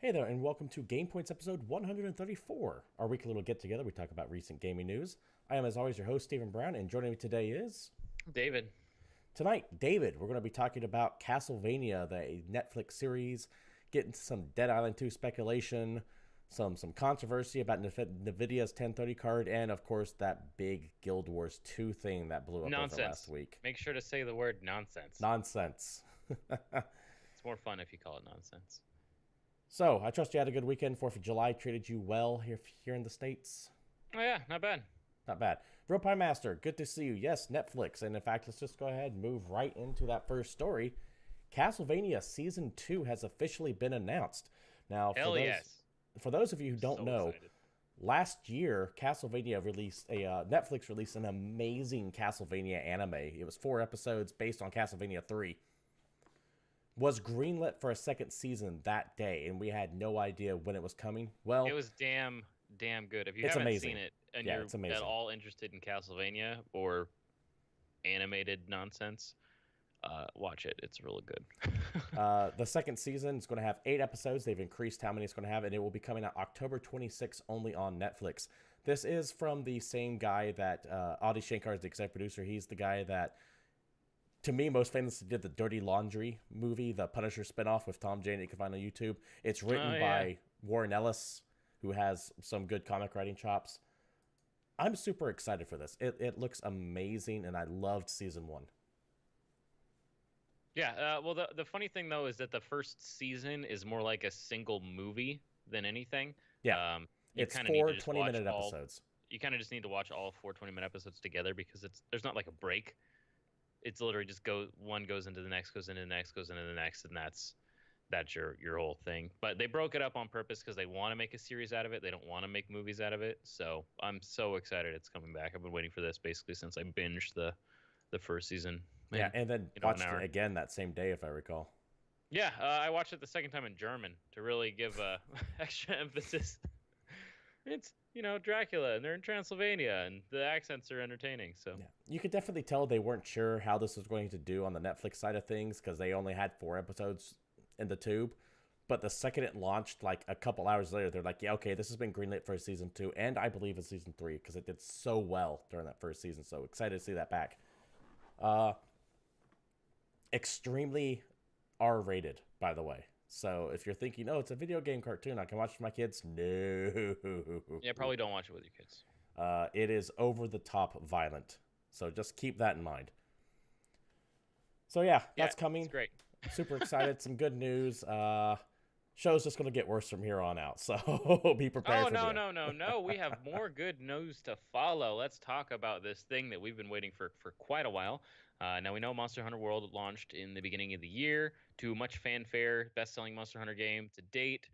Hey there, and welcome to GamePoints episode 134, our weekly little get together. We talk about recent gaming news. I am, as always, your host, Stephen Brown, and joining me today is. David. Tonight, David. We're going to be talking about Castlevania, the Netflix series, getting some Dead Island 2 speculation, some controversy about NVIDIA's 1030 card, and of course, that big Guild Wars 2 thing that blew up over last Nonsense. week. Make sure to say the word nonsense. Nonsense. It's more fun if you call it nonsense. So, I trust you had a good weekend. 4th of July treated you well here in the States. Oh yeah, not bad. Not bad. Real Pie Master, good to see you. Yes, Netflix. And in fact, let's just go ahead and move right into that first story. Castlevania Season 2 has officially been announced. Now, Hell yes. for those of you who don't So know, excited. last year, Netflix released an amazing Castlevania anime. It was 4 episodes based on Castlevania 3. Was greenlit for a second season that day, and we had no idea when it was coming. It Well, was damn good. If you it's haven't seen amazing. it and Yeah, you're it's at amazing. all interested in Castlevania or animated nonsense, watch it. It's really good. The second season is going to have 8 episodes. They've increased how many it's going to have, and it will be coming out October 26th only on Netflix. This is from the same guy that Adi Shankar is the executive producer. He's the guy that, to me, most famously did the Dirty Laundry movie, the Punisher spinoff with Tom Jane that you can find on YouTube. It's Oh written yeah. by Warren Ellis, who has some good comic writing chops. I'm super excited for this. It looks amazing, and I loved season 1. Yeah, well, the funny thing though is that the first season is more like a single movie than anything. Yeah, You it's kind of need four to just watch 20-minute all. episodes. You kind of just need to watch all 4 20-minute episodes together because there's not like a break. It's literally just one goes into the next, goes into the next, goes into the next, and that's your whole thing. But they broke it up on purpose because they want to make a series out of it. They don't want to make movies out of it. So I'm so excited it's coming back. I've been waiting for this basically since I binged the first season Yeah, in and then an watched it hour. again that same day, if I recall. Yeah, I watched it the second time in German to really give extra emphasis. It's Dracula and they're in Transylvania and the accents are entertaining. So Yeah, you could definitely tell they weren't sure how this was going to do on the Netflix side of things because they only had 4 episodes in the tube. But the second it launched, like a couple hours later, they're like, "Yeah, okay, this has been greenlit for season 2, and I believe it's season 3 because it did so well during that first season." So excited to see that back. Extremely R-rated, by the way. So if you're thinking, "Oh, it's a video game cartoon, I can watch with my kids," no, yeah, probably don't watch it with your kids. it is over the top violent. So just keep that in mind. So yeah, Yeah, that's it's coming. great. Super excited. Some good news. Show's just going to get worse from here on out. So be prepared Oh for no, the. no, no, no. We have more good news to follow. Let's talk about this thing that we've been waiting for quite a while. Now we know Monster Hunter World launched in the beginning of the year to much fanfare, best-selling Monster Hunter game to date.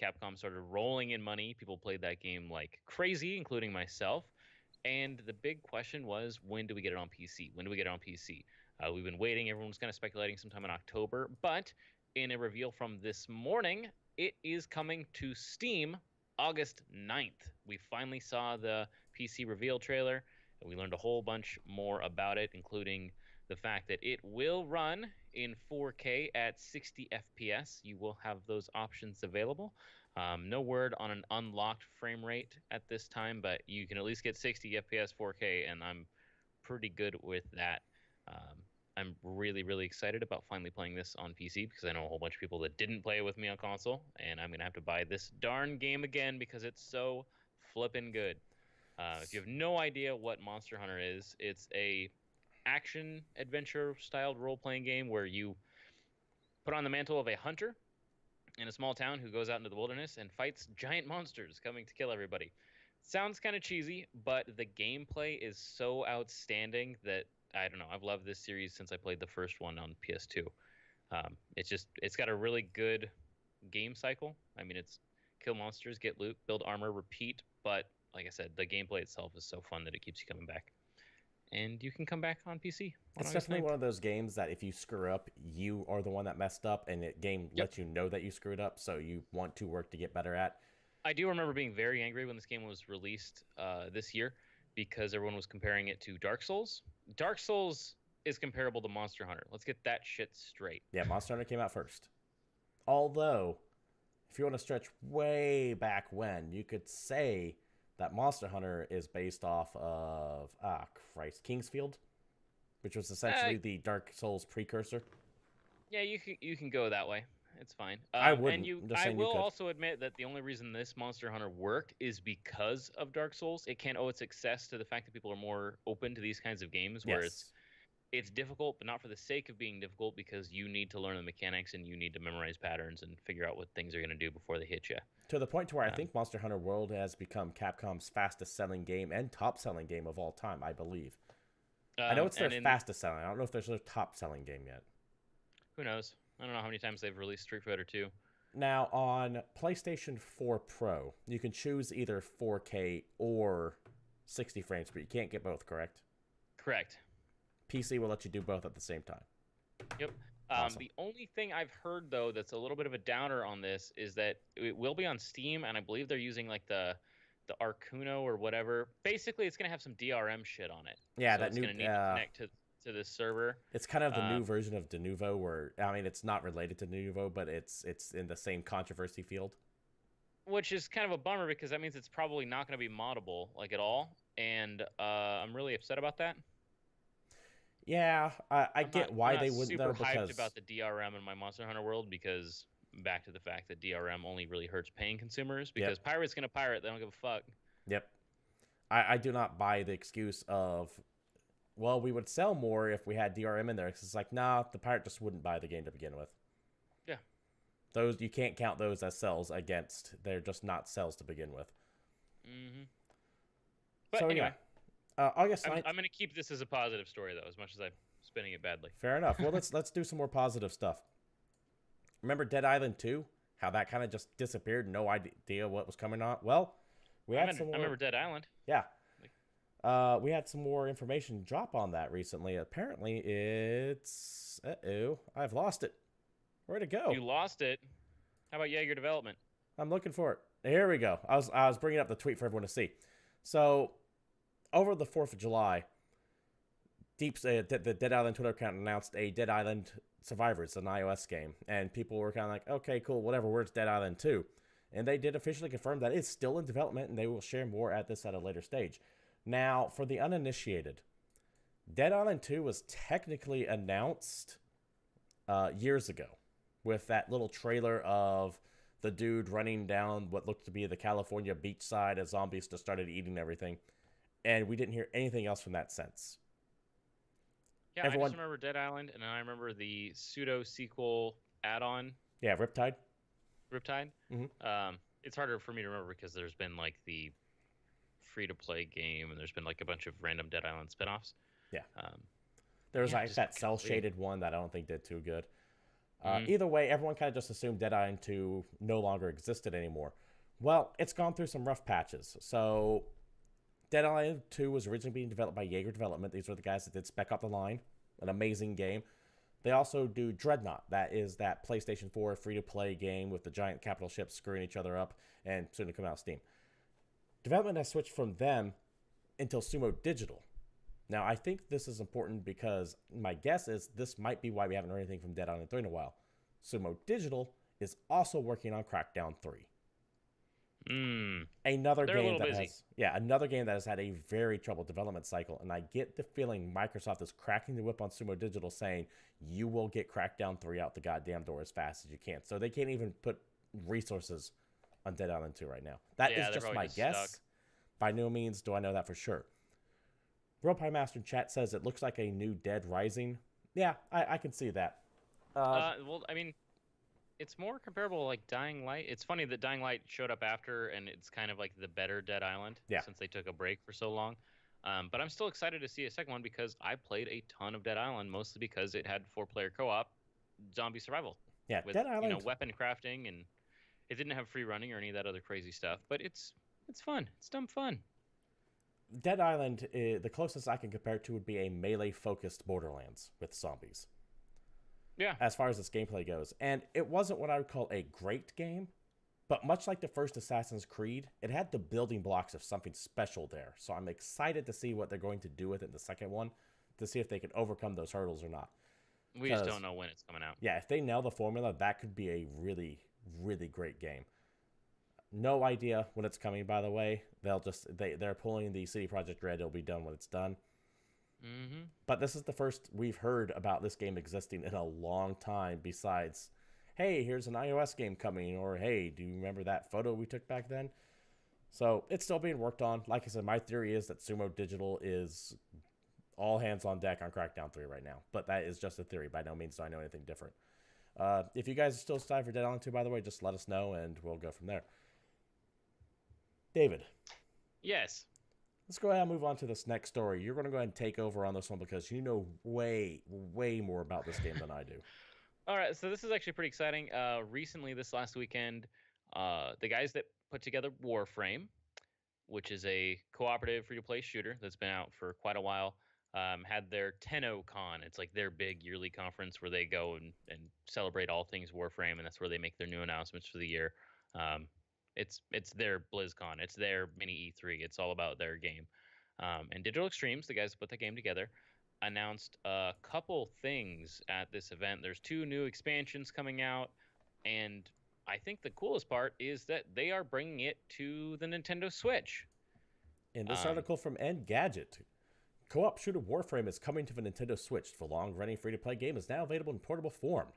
Capcom started rolling in money. People played that game like crazy, including myself. And the big question was, when do we get it on PC? When do we get it on PC? We've been waiting. Everyone was kind of speculating sometime in October, but in a reveal from this morning, it is coming to Steam August 9th. We finally saw the PC reveal trailer, and we learned a whole bunch more about it, including the fact that it will run in 4K at 60 FPS. You will have those options available. No word on an unlocked frame rate at this time, but you can at least get 60 FPS 4K, and I'm pretty good with that. Um, I'm really, really excited about finally playing this on PC because I know a whole bunch of people that didn't play it with me on console, and I'm gonna have to buy this darn game again because it's so flippin' good. If you have no idea what Monster Hunter is, it's a action adventure styled role playing game where you put on the mantle of a hunter in a small town who goes out into the wilderness and fights giant monsters coming to kill everybody. Sounds kind of cheesy, but the gameplay is so outstanding that I don't know. I've loved this series since I played the first one on PS2. It's got a really good game cycle. I mean, it's kill monsters, get loot, build armor, repeat. But like I said, the gameplay itself is so fun that it keeps you coming back. And you can come back on PC on It's August definitely one 9th. of those games that if you screw up, you are the one that messed up, and the game Yep. lets you know that you screwed up, so you want to work to get better at. I do remember being very angry when this game was released this year because everyone was comparing it to Dark Souls. Dark Souls is comparable to Monster Hunter. Let's get that shit straight. Yeah, Monster Hunter came out first. Although if you want to stretch way back when, you could say that Monster Hunter is based off of Kingsfield, which was essentially the Dark Souls precursor. Yeah, you can go that way. It's fine. I wouldn't. I will also admit that the only reason this Monster Hunter worked is because of Dark Souls. It can't owe its success to the fact that people are more open to these kinds of games where it's difficult, but not for the sake of being difficult, because you need to learn the mechanics and you need to memorize patterns and figure out what things are going to do before they hit you. To the point to where I think Monster Hunter World has become Capcom's fastest selling game and top selling game of all time, I believe. I know it's their fastest selling. I don't know if there's their top selling game yet. Who knows? I don't know how many times they've released Street Fighter 2. Now, on PlayStation 4 Pro, you can choose either 4K or 60 frames, but you can't get both, correct? Correct. PC will let you do both at the same time. Yep. Awesome. The only thing I've heard, though, that's a little bit of a downer on this is that it will be on Steam, and I believe they're using like the Arcuno or whatever. Basically, it's going to have some DRM shit on it. Yeah, so that it's new going to need to connect to this server. It's kind of the new version of Denuvo, where I mean, it's not related to Denuvo, but it's in the same controversy field. Which is kind of a bummer, because that means it's probably not going to be moddable like at all, and I'm really upset about that. Yeah, I get why they wouldn't though. I'm super hyped about the DRM in my Monster Hunter World, because back to the fact that DRM only really hurts paying consumers, because pirates gonna pirate, they don't give a fuck. Yep. I do not buy the excuse of, well, we would sell more if we had DRM in there. It's like, nah, the pirate just wouldn't buy the game to begin with. Yeah. Those, you can't count those as sales against. They're just not sales to begin with. Mm-hmm. But so anyway. August 9th. I'm going to keep this as a positive story, though, as much as I'm spinning it badly. Fair enough. Well, let's do some more positive stuff. Remember Dead Island 2? How that kind of just disappeared, no idea what was coming on? Well, I remember Dead Island. Yeah. We had some more information drop on that recently. Apparently, it's... Uh-oh. I've lost it. Where'd it go? You lost it? How about Jaeger Development? I'm looking for it. Here we go. I was bringing up the tweet for everyone to see. So, over the 4th of July, the Dead Island Twitter account announced a Dead Island Survivors, an iOS game. And people were kind of like, okay, cool, whatever, where's Dead Island 2? And they did officially confirm that it's still in development, and they will share more at this at a later stage. Now, for the uninitiated, Dead Island 2 was technically announced years ago with that little trailer of the dude running down what looked to be the California beachside as zombies just started eating everything. And we didn't hear anything else from that since. Yeah, I just remember Dead Island, and I remember the pseudo-sequel add-on. Yeah, Riptide. Mm-hmm. It's harder for me to remember because there's been like the free-to-play game, and there's been like a bunch of random Dead Island spin-offs. Yeah. There was like that cel-shaded one that I don't think did too good. Either way, everyone kind of just assumed Dead Island 2 no longer existed anymore. Well, it's gone through some rough patches. So, Dead Island 2 was originally being developed by Jaeger Development. These were the guys that did Spec Up the Line, an amazing game. They also do Dreadnought. That is that PlayStation 4 free-to-play game with the giant capital ships screwing each other up, and soon to come out on Steam. Development has switched from them until Sumo Digital. Now, I think this is important because my guess is this might be why we haven't heard anything from Dead Island 3 in a while. Sumo Digital is also working on Crackdown 3. Another game that has had a very troubled development cycle, and I get the feeling Microsoft is cracking the whip on Sumo Digital saying, you will get Crackdown 3 out the goddamn door as fast as you can. So they can't even put resources on Dead Island 2 right now. That is just my guess. Stuck. By no means do I know that for sure. World Pie Master in chat says it looks like a new Dead Rising. Yeah, I can see that. Well, I mean, it's more comparable like Dying Light. It's funny that Dying Light showed up after, and it's kind of like the better Dead Island since they took a break for so long. But I'm still excited to see a second one because I played a ton of Dead Island, mostly because it had 4-player co-op zombie survival. Yeah, with, Dead Island, weapon crafting, and it didn't have free running or any of that other crazy stuff. But it's fun. It's dumb fun. Dead Island, the closest I can compare it to would be a melee-focused Borderlands with zombies. Yeah. As far as this gameplay goes. And it wasn't what I would call a great game, but much like the first Assassin's Creed, it had the building blocks of something special there. So I'm excited to see what they're going to do with it in the second one, to see if they can overcome those hurdles or not. We just don't know when it's coming out. Yeah, if they nail the formula, that could be a really, really great game. No idea when it's coming, by the way. They're pulling the CD Projekt Red. It'll be done when it's done. Mm-hmm. But this is the first we've heard about this game existing in a long time. Besides, hey, here's an iOS game coming, or hey, do you remember that photo we took back then? So it's still being worked on. Like I said, my theory is that Sumo Digital is all hands on deck on Crackdown 3 right now. But that is just a theory. By no means do I know anything different. If you guys are still excited for Dead Island 2, by the way, just let us know and we'll go from there. David. Yes. Let's go ahead and move on to this next story. You're going to go ahead and take over on this one because you know way, way more about this game than I do. All right, so this is actually pretty exciting. Recently, this last weekend, the guys that put together WarFrame, which is a cooperative free-to-play shooter that's been out for quite a while, had their TennoCon. It's like their big yearly conference where they go and celebrate all things Warframe, and that's where they make their new announcements for the year. It's their BlizzCon. It's their mini E3. It's all about their game. And Digital Extremes, the guys that put the game together, announced a couple things at this event. There's 2 new expansions coming out, and I think the coolest part is that they are bringing it to the Nintendo Switch. In this article from Engadget, co-op shooter Warframe is coming to the Nintendo Switch. The long-running free-to-play game is now available in portable form.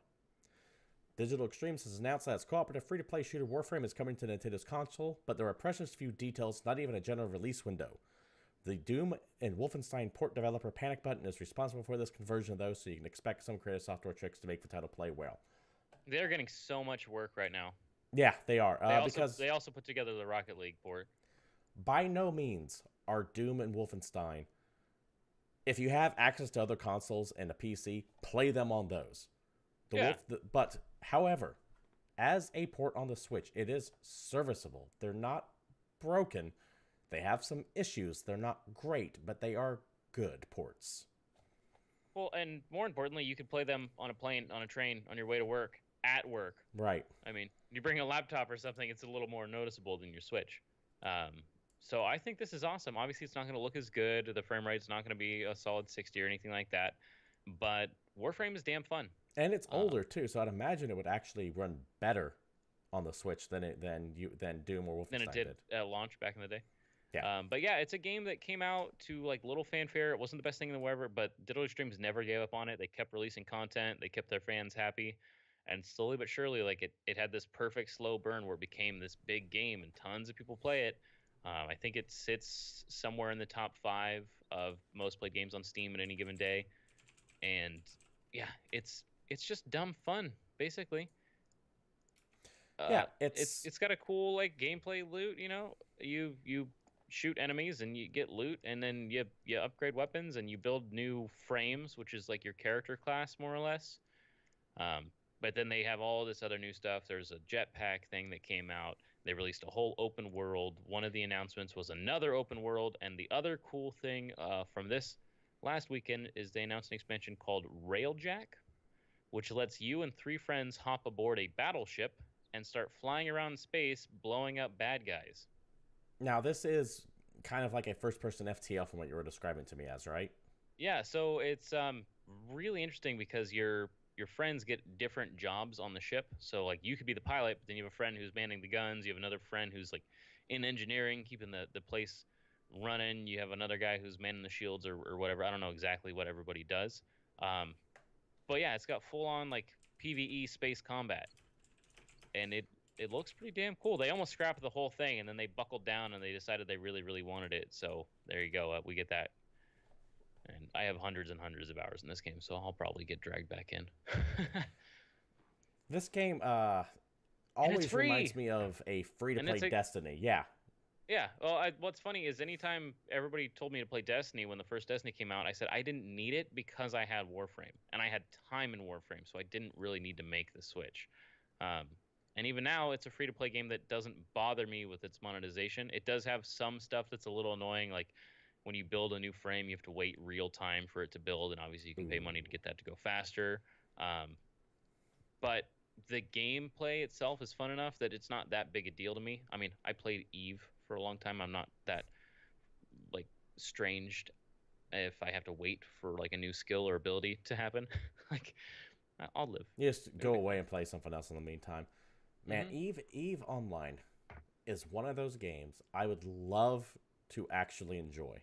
Digital Extremes has announced that its cooperative free-to-play shooter Warframe is coming to Nintendo's console, but there are precious few details, not even a general release window. The Doom and Wolfenstein port developer Panic Button is responsible for this conversion, though, so you can expect some creative software tricks to make the title play well. They're getting so much work right now. Yeah, they are. They also put together the Rocket League port. By no means are Doom and Wolfenstein. If you have access to other consoles and a PC, play them on those. But, however, as a port on the Switch, it is serviceable. They're not broken. They have some issues. They're not great, but they are good ports. Well, and more importantly, you could play them on a plane, on a train, on your way to work, at work. Right. I mean, you bring a laptop or something, it's a little more noticeable than your Switch. So I think this is awesome. Obviously, it's not going to look as good. The frame rate's not going to be a solid 60 or anything like that. But Warframe is damn fun. And it's older, too, so I'd imagine it would actually run better on the Switch than Doom or Wolfenstein than it did at launch back in the day. Yeah. But yeah, it's a game that came out to like little fanfare. It wasn't the best thing in the world, but Digital Extremes never gave up on it. They kept releasing content. They kept their fans happy. And slowly but surely, like it had this perfect slow burn where it became this big game and tons of people play it. I think it sits somewhere in the top 5 of most played games on Steam at any given day. And yeah, it's just dumb fun, basically. Yeah, it's got a cool like gameplay loot. You know, you shoot enemies and you get loot, and then you upgrade weapons and you build new frames, which is like your character class more or less. But then they have all this other new stuff. There's a jetpack thing that came out. They released a whole open world. One of the announcements was another open world, and the other cool thing from this last weekend is they announced an expansion called Railjack, which lets you and 3 friends hop aboard a battleship and start flying around space, blowing up bad guys. Now, this is kind of like a first-person FTL from what you were describing to me as, right? Yeah, so it's really interesting because your friends get different jobs on the ship. So like you could be the pilot, but then you have a friend who's manning the guns. You have another friend who's like in engineering, keeping the place running. You have another guy who's manning the shields or whatever. I don't know exactly what everybody does. But yeah, it's got full-on like PvE space combat. And it looks pretty damn cool. They almost scrapped the whole thing, and then they buckled down, and they decided they really, really wanted it. So there you go. We get that. And I have hundreds and hundreds of hours in this game, so I'll probably get dragged back in. This game always reminds me of a free-to-play Destiny. Yeah. Yeah. Well, what's funny is anytime everybody told me to play Destiny when the first Destiny came out, I said I didn't need it because I had Warframe, and I had time in Warframe, so I didn't really need to make the switch. And even now, it's a free-to-play game that doesn't bother me with its monetization. It does have some stuff that's a little annoying, like when you build a new frame, you have to wait real time for it to build, and obviously you can pay money to get that to go faster. But the gameplay itself is fun enough that it's not that big a deal to me. I mean, I played Eve for a long time. I'm not that like stranged if I have to wait for like a new skill or ability to happen. Like, I'll live. You just go away and play something else in the meantime. Man, Eve Online is one of those games I would love to actually enjoy.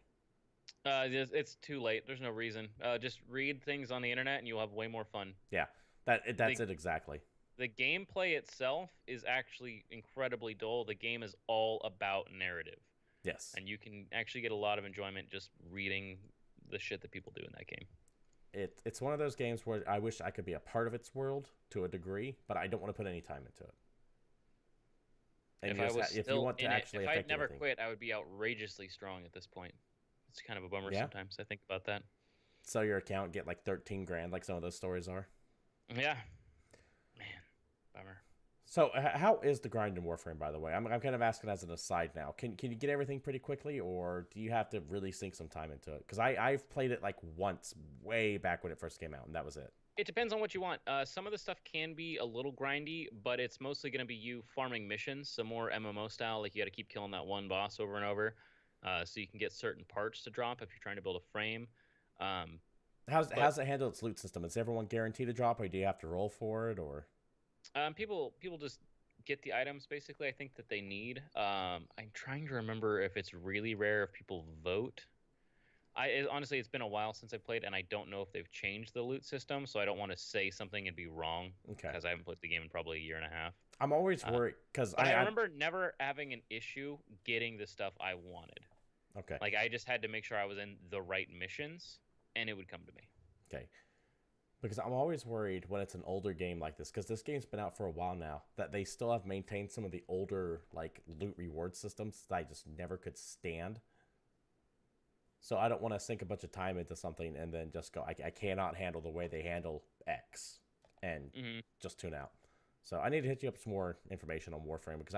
It's too late. There's no reason. Just read things on the internet, and you'll have way more fun. Yeah, that's the it exactly. The gameplay itself is actually incredibly dull. The game is all about narrative, Yes, and you can actually get a lot of enjoyment just reading the shit that people do in that game. it's one of those games where I wish I could be a part of its world to a degree, but I don't want to put any time into it. And If I was if you still want to in it, actually if I'd affect never anything, quit, I would be outrageously strong at this point. It's kind of a bummer yeah. sometimes. I think about that. Sell your account, get like 13 grand, like some of those stories are. Yeah, man, bummer. So how is the grind in Warframe, by the way? I'm kind of asking as an aside now. Can you get everything pretty quickly, or do you have to really sink some time into it? Because I've played it like once, way back when it first came out, and that was it. It depends on what you want. Some of the stuff can be a little grindy, but it's mostly going to be you farming missions, so more MMO style. Like you got to keep killing that one boss over and over, so you can get certain parts to drop if you're trying to build a frame. How's it handle its loot system? Is everyone guaranteed to drop, or do you have to roll for it, or? People just get the items basically. I think that they need. I'm trying to remember if it's really rare if people vote. Honestly, it's been a while since I played, and I don't know if they've changed the loot system, so I don't want to say something and be wrong. Okay. Because I haven't played the game in probably a year and a half. I'm always worried because I remember never having an issue getting the stuff I wanted. Okay. Like I just had to make sure I was in the right missions, and it would come to me. Okay. Because I'm always worried when it's an older game like this, because this game's been out for a while now, that they still have maintained some of the older like loot reward systems that I just never could stand. So I don't want to sink a bunch of time into something and then just go, I cannot handle the way they handle X and just tune out. So I need to hit you up some more information on Warframe because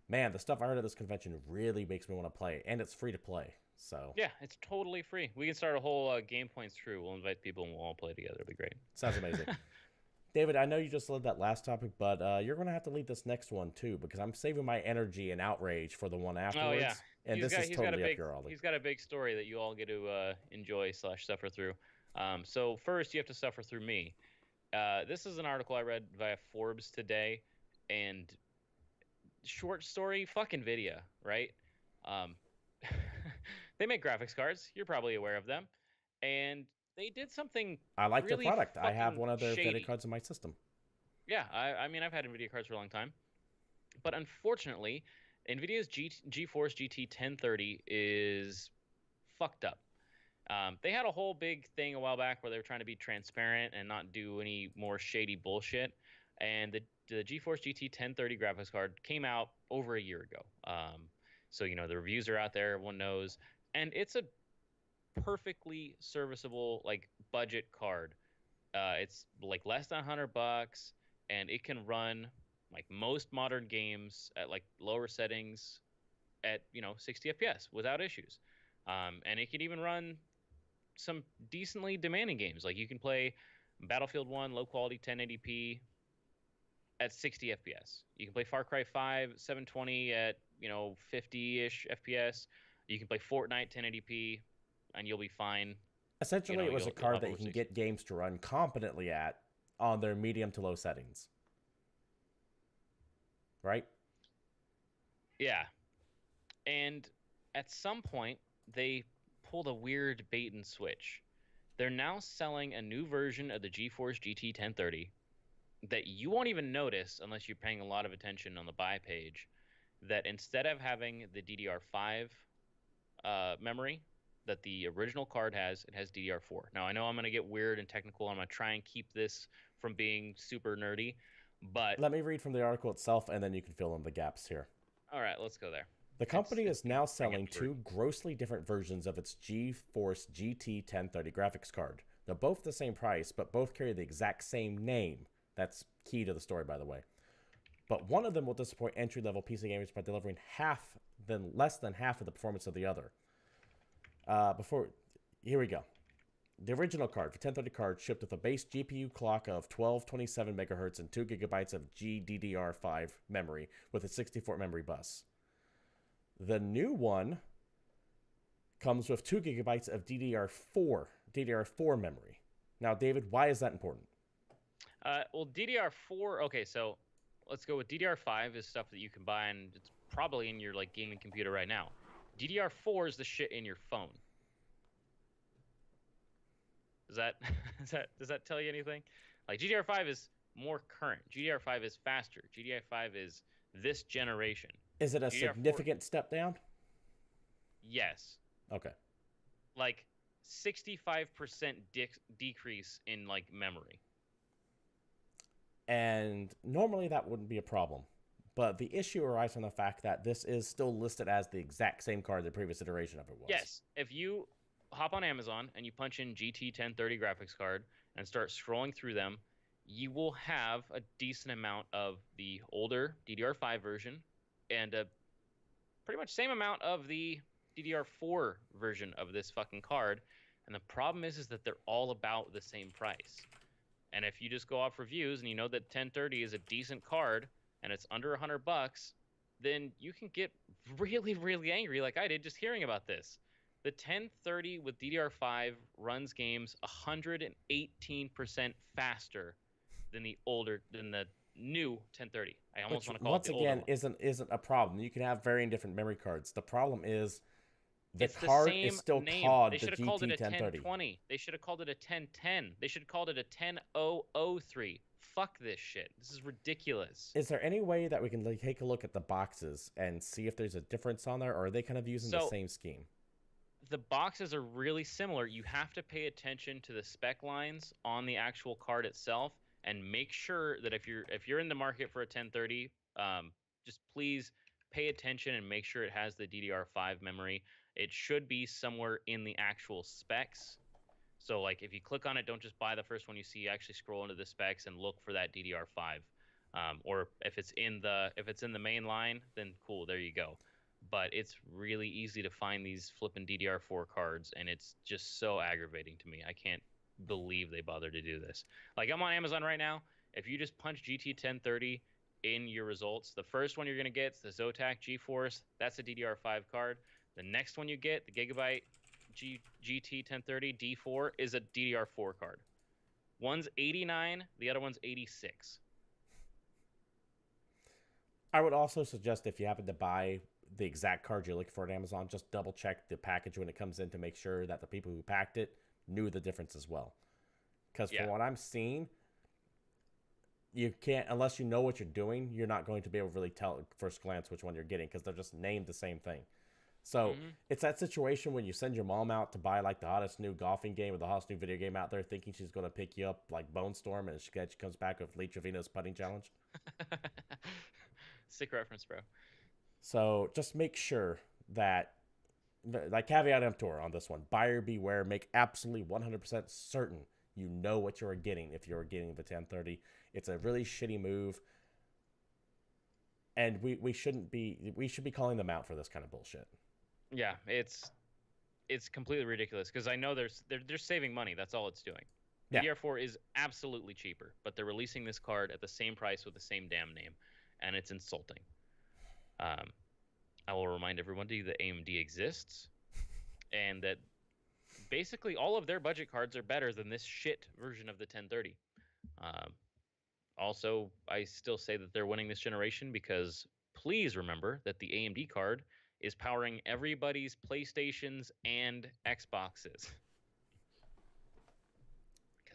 man, the stuff I heard at this convention really makes me want to play, and it's free to play. So yeah, it's totally free. We can start a whole GamePoints crew. We'll invite people and we'll all play together. It'll be great. Sounds amazing. David, I know you just led that last topic, but you're going to have to lead this next one too, because I'm saving my energy and outrage for the one afterwards. Oh yeah, and this is totally up your alley. He's got a big story that you all get to enjoy / suffer through. So first, you have to suffer through me. This is an article I read via Forbes today, and short story, fuck NVIDIA, right? They make graphics cards. You're probably aware of them, and they did something. I like really their product. I have one of their shady. NVIDIA cards in my system. Yeah, I mean, I've had NVIDIA cards for a long time, but unfortunately, NVIDIA's GeForce GT 1030 is fucked up. They had a whole big thing a while back where they were trying to be transparent and not do any more shady bullshit. And the GeForce GT 1030 graphics card came out over a year ago. So, you know, the reviews are out there. Everyone knows. And it's a perfectly serviceable, like, budget card. It's, like, less than $100, and it can run, like, most modern games at, like, lower settings at, you know, 60 FPS without issues. And it can even run some decently demanding games. Like you can play Battlefield 1 low quality 1080p at 60 FPS. You can play Far Cry 5 720 at, you know, 50-ish FPS. You can play Fortnite 1080p and you'll be fine. Essentially, you know, it was a card that you can get games to run competently at on their medium to low settings. Right? Yeah. And at some point, they pulled a weird bait and switch. They're now selling a new version of the GeForce GT 1030 that you won't even notice unless you're paying a lot of attention on the buy page, that instead of having the DDR5 memory that the original card has, it has DDR4. Now, I know I'm going to get weird and technical. I'm going to try and keep this from being super nerdy, but... Let me read from the article itself, and then you can fill in the gaps here. All right, let's go there. The company is now selling two grossly different versions of its GeForce GT 1030 graphics card. They're both the same price, but both carry the exact same name. That's key to the story, by the way. But one of them will disappoint entry-level PC gamers by delivering less than half of the performance of the other. Here we go. The original card, the 1030 card, shipped with a base GPU clock of 1227 megahertz and 2 gigabytes of GDDR5 memory with a 64 memory bus. The new one comes with 2 gigabytes of DDR4 memory. Now, David, why is that important? Well, DDR4, okay, so let's go with DDR5 is stuff that you can buy, and it's probably in your like gaming computer right now. DDR4 is the shit in your phone. Does that does that tell you anything? Like GDR5 is more current. GDR5 is faster. GDR5 is this generation. Is it a GDR4, significant step down? yes. Okay. Like 65% decrease in like memory. And normally that wouldn't be a problem. But the issue arises from the fact that this is still listed as the exact same card the previous iteration of it was. Yes. If you hop on Amazon and you punch in GT 1030 graphics card and start scrolling through them, you will have a decent amount of the older DDR5 version and a pretty much same amount of the DDR4 version of this fucking card. And the problem is that they're all about the same price. And if you just go off reviews and you know that 1030 is a decent card and it's under $100, then you can get really, really angry like I did just hearing about this. The 1030 with DDR5 runs games 118% faster than the new 1030. I almost want to call it the older one. Once again, isn't a problem. You can have varying different memory cards. The problem is It's card is still name. called They the should have GT called it a 1030. 1020. They should have called it a 1010. They should have called it a 10003. Fuck this shit. This is ridiculous. Is there any way that we can like, take a look at the boxes and see if there's a difference on there, or are they kind of using the same scheme? The boxes are really similar. You have to pay attention to the spec lines on the actual card itself, and make sure that if you're in the market for a 1030, just please pay attention and make sure it has the DDR5 memory. It should be somewhere in the actual specs. So like if you click on it, don't just buy the first one you see. Actually scroll into the specs and look for that DDR5. Or if it's in the main line, then cool, there you go. But it's really easy to find these flipping DDR4 cards, and it's just so aggravating to me. I can't believe they bothered to do this. Like I'm on Amazon right now. If you just punch GT 1030 in your results, the first one you're gonna get is the Zotac GeForce. That's a DDR5 card. The next one you get, the Gigabyte GT 1030 D4, is a DDR4 card. One's 89, the other one's 86. I would also suggest if you happen to buy the exact card you're looking for at Amazon, just double check the package when it comes in to make sure that the people who packed it knew the difference as well. Because from what I'm seeing, you can't, unless you know what you're doing, you're not going to be able to really tell at first glance which one you're getting because they're just named the same thing. So it's that situation when you send your mom out to buy like the hottest new golfing game or the hottest new video game out there, thinking she's going to pick you up like Bone Storm, and she comes back with Lee Trevino's putting challenge. Sick reference, bro. So just make sure that, like caveat emptor on this one, buyer beware. Make absolutely 100% certain you know what you're getting if you're getting the 1030. It's a really shitty move, and we should be calling them out for this kind of bullshit. Yeah, it's completely ridiculous because I know they're saving money. That's all it's doing. Yeah. DDR4 is absolutely cheaper, but they're releasing this card at the same price with the same damn name, and it's insulting. I will remind everybody that AMD exists, and that basically all of their budget cards are better than this shit version of the 1030. Also, I still say that they're winning this generation because please remember that the AMD card is powering everybody's PlayStations and Xboxes.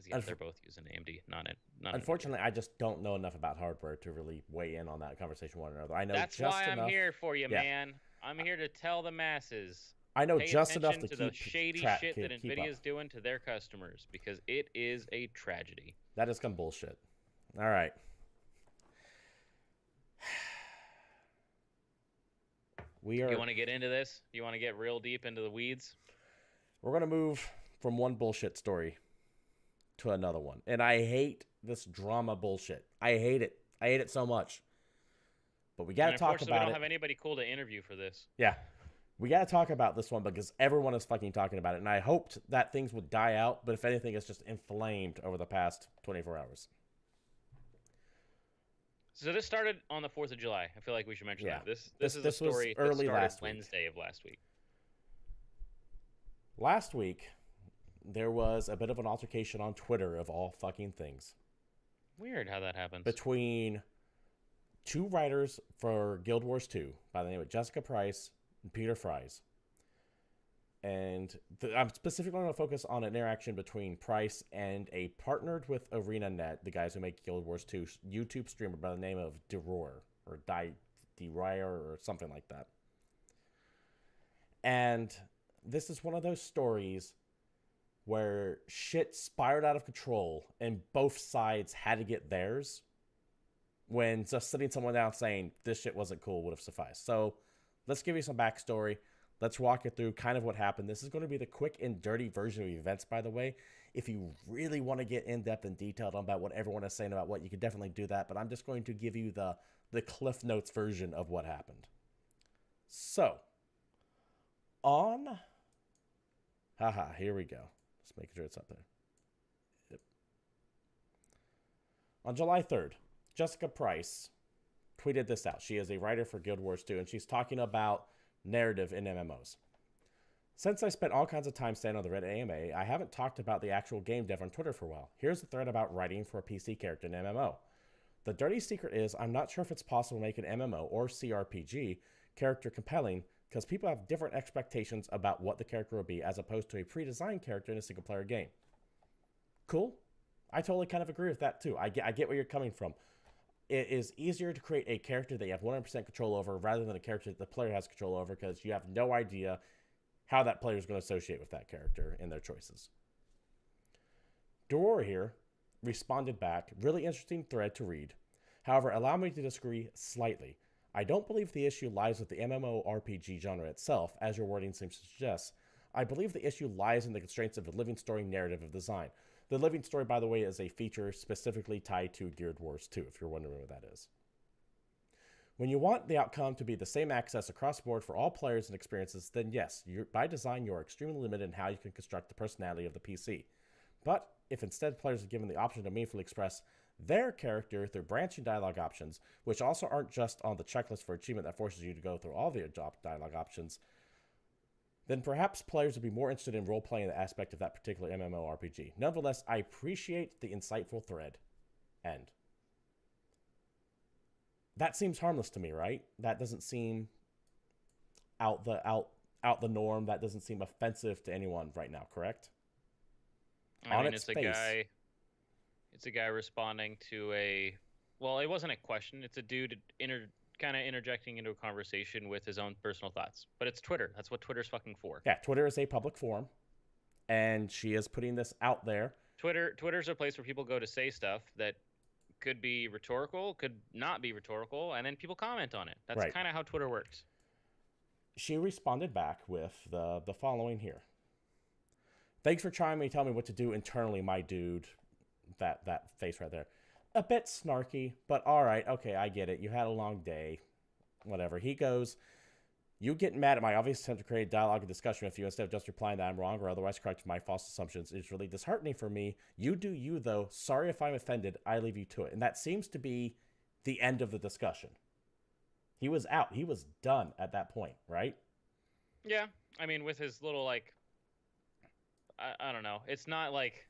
Because they're both using AMD, not unfortunately, I just don't know enough about hardware to really weigh in on that conversation one another. I know that's just why enough. I'm here for you, man. I'm here to tell the masses. I know Pay just enough attention to the keep shady track, shit that keep NVIDIA up. is doing to their customers because it is a tragedy. That is some bullshit. All right. You want to get into this? You want to get real deep into the weeds? We're going to move from one bullshit story to another one. And I hate this drama bullshit. I hate it. I hate it so much. But we got to talk about it. We don't have anybody cool to interview for this. Yeah. We got to talk about this one because everyone is fucking talking about it. And I hoped that things would die out. But if anything, it's just inflamed over the past 24 hours. So this started on the 4th of July. I feel like we should mention that. This is a was story early that started last Wednesday of last week. Last week, there was a bit of an altercation on Twitter of all fucking things. Weird how that happens. Between two writers for Guild Wars 2 by the name of Jessica Price and Peter Fries. And I'm specifically going to focus on an interaction between Price and a partnered with ArenaNet, the guys who make Guild Wars 2 YouTube streamer by the name of DeRoar or DeRoar or something like that. And this is one of those stories where shit spiraled out of control and both sides had to get theirs, when just sitting someone down saying this shit wasn't cool would have sufficed. So let's give you some backstory. Let's walk you through kind of what happened. This is going to be the quick and dirty version of events, by the way. If you really want to get in-depth and detailed about what everyone is saying about what, you can definitely do that. But I'm just going to give you the Cliff Notes version of what happened. So, here we go. Just making sure it's up there. Yep. On July 3rd, Jessica Price tweeted this out. She is a writer for Guild Wars 2, and she's talking about narrative in MMOs. Since I spent all kinds of time staying on the Reddit AMA, I haven't talked about the actual game dev on Twitter for a while. Here's a thread about writing for a PC character in MMO. The dirty secret is I'm not sure if it's possible to make an MMO or CRPG character compelling because people have different expectations about what the character will be as opposed to a pre-designed character in a single-player game. Cool. I totally kind of agree with that too. I get where you're coming from. It is easier to create a character that you have 100% control over rather than a character that the player has control over because you have no idea how that player is going to associate with that character in their choices. Dorora here responded back, really interesting thread to read. However, allow me to disagree slightly. I don't believe the issue lies with the MMORPG genre itself, as your wording seems to suggest. I believe the issue lies in the constraints of the living story narrative of design. The living story, by the way, is a feature specifically tied to Guild Wars 2, if you're wondering what that is. When you want the outcome to be the same access across the board for all players and experiences, then yes, by design, you are extremely limited in how you can construct the personality of the PC. But if instead players are given the option to meaningfully express their character through branching dialogue options, which also aren't just on the checklist for achievement that forces you to go through all the dialogue options, then perhaps players would be more interested in role-playing the aspect of that particular MMORPG. Nonetheless, I appreciate the insightful thread. End. That seems harmless to me, right? That doesn't seem out the norm. That doesn't seem offensive to anyone right now, correct? I mean, it's a guy responding to well, it wasn't a question. It's a dude kind of interjecting into a conversation with his own personal thoughts. But it's Twitter. That's what Twitter's fucking for. Yeah, Twitter is a public forum, and she is putting this out there. Twitter's a place where people go to say stuff that could be rhetorical, could not be rhetorical, and then people comment on it. That's kind of how Twitter works. She responded back with the following here. Thanks for trying to tell me what to do internally, my dude. That face right there. A bit snarky, but all right. Okay, I get it. You had a long day. Whatever. He goes, you get mad at my obvious attempt to create dialogue and discussion with you instead of just replying that I'm wrong or otherwise correct my false assumptions is really disheartening for me. You do you, though. Sorry if I'm offended. I leave you to it. And that seems to be the end of the discussion. He was out. He was done at that point, right? Yeah. I mean, with his little, like, I don't know. It's not, like,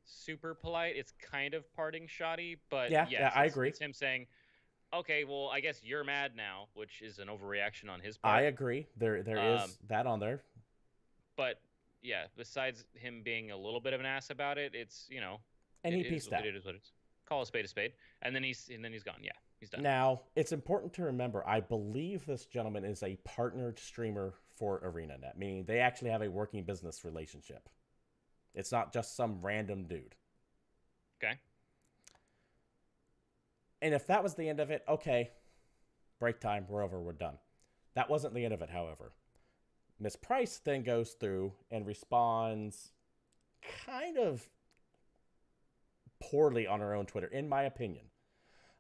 super polite. It's kind of parting shoddy, but yeah, I agree. It's him saying, okay, well, I guess you're mad now, which is an overreaction on his part. I agree. There is that on there. But yeah, besides him being a little bit of an ass about it, it's, you know, and he pieced out. It is what it's. Call a spade, and then he's gone. Yeah, he's done. Now it's important to remember. I believe this gentleman is a partnered streamer for ArenaNet, meaning they actually have a working business relationship. It's not just some random dude. Okay. And if that was the end of it, okay, break time, we're over, we're done. That wasn't the end of it, however. Miss Price then goes through and responds kind of poorly on her own Twitter, in my opinion.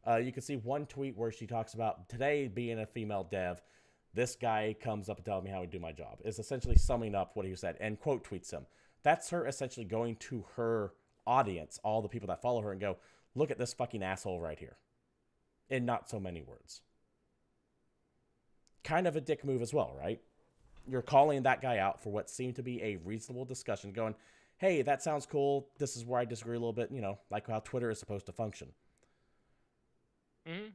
You can see one tweet where she talks about, today being a female dev, this guy comes up and tells me how to do my job. Is essentially summing up what he said and quote tweets him. That's her essentially going to her audience, all the people that follow her, and go, look at this fucking asshole right here. In not so many words. Kind of a dick move as well, right? You're calling that guy out for what seemed to be a reasonable discussion, going, hey, that sounds cool. This is where I disagree a little bit, you know, like how Twitter is supposed to function. Mm-hmm.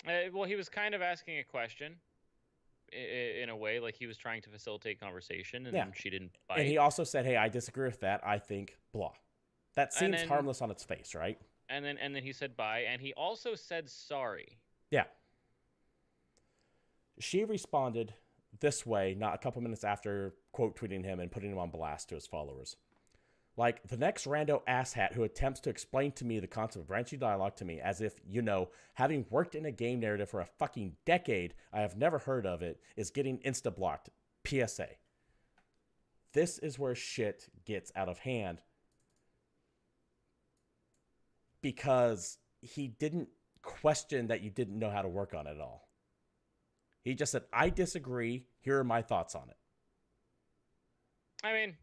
Well, he was kind of asking a question in a way, like he was trying to facilitate conversation, Yeah. and she didn't And he bite. also said, hey, I disagree with that. I think blah. That And seems then harmless on its face, right? and then he said bye, and he also said sorry. Yeah. She responded this way, not a couple minutes after quote tweeting him and putting him on blast to his followers. Like, the next rando asshat who attempts to explain to me the concept of branching dialogue to me as if, having worked in a game narrative for a fucking decade, I have never heard of it, is getting insta-blocked. PSA. This is where shit gets out of hand. Because he didn't question that you didn't know how to work on it at all. He just said, I disagree. Here are my thoughts on it. I mean,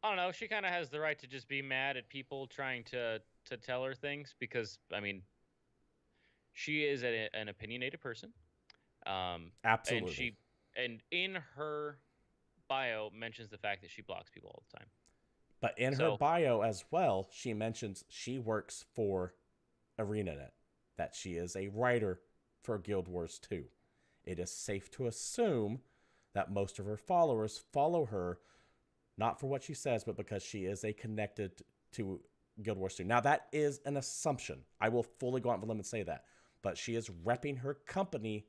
I don't know. She kind of has the right to just be mad at people trying to tell her things because, I mean, she is an opinionated person. Absolutely. And in her bio mentions the fact that she blocks people all the time. But in her bio as well, she mentions she works for ArenaNet, that she is a writer for Guild Wars 2. It is safe to assume that most of her followers follow her, not for what she says, but because she is connected to Guild Wars 2. Now, that is an assumption. I will fully go out on the limb and say that. But she is repping her company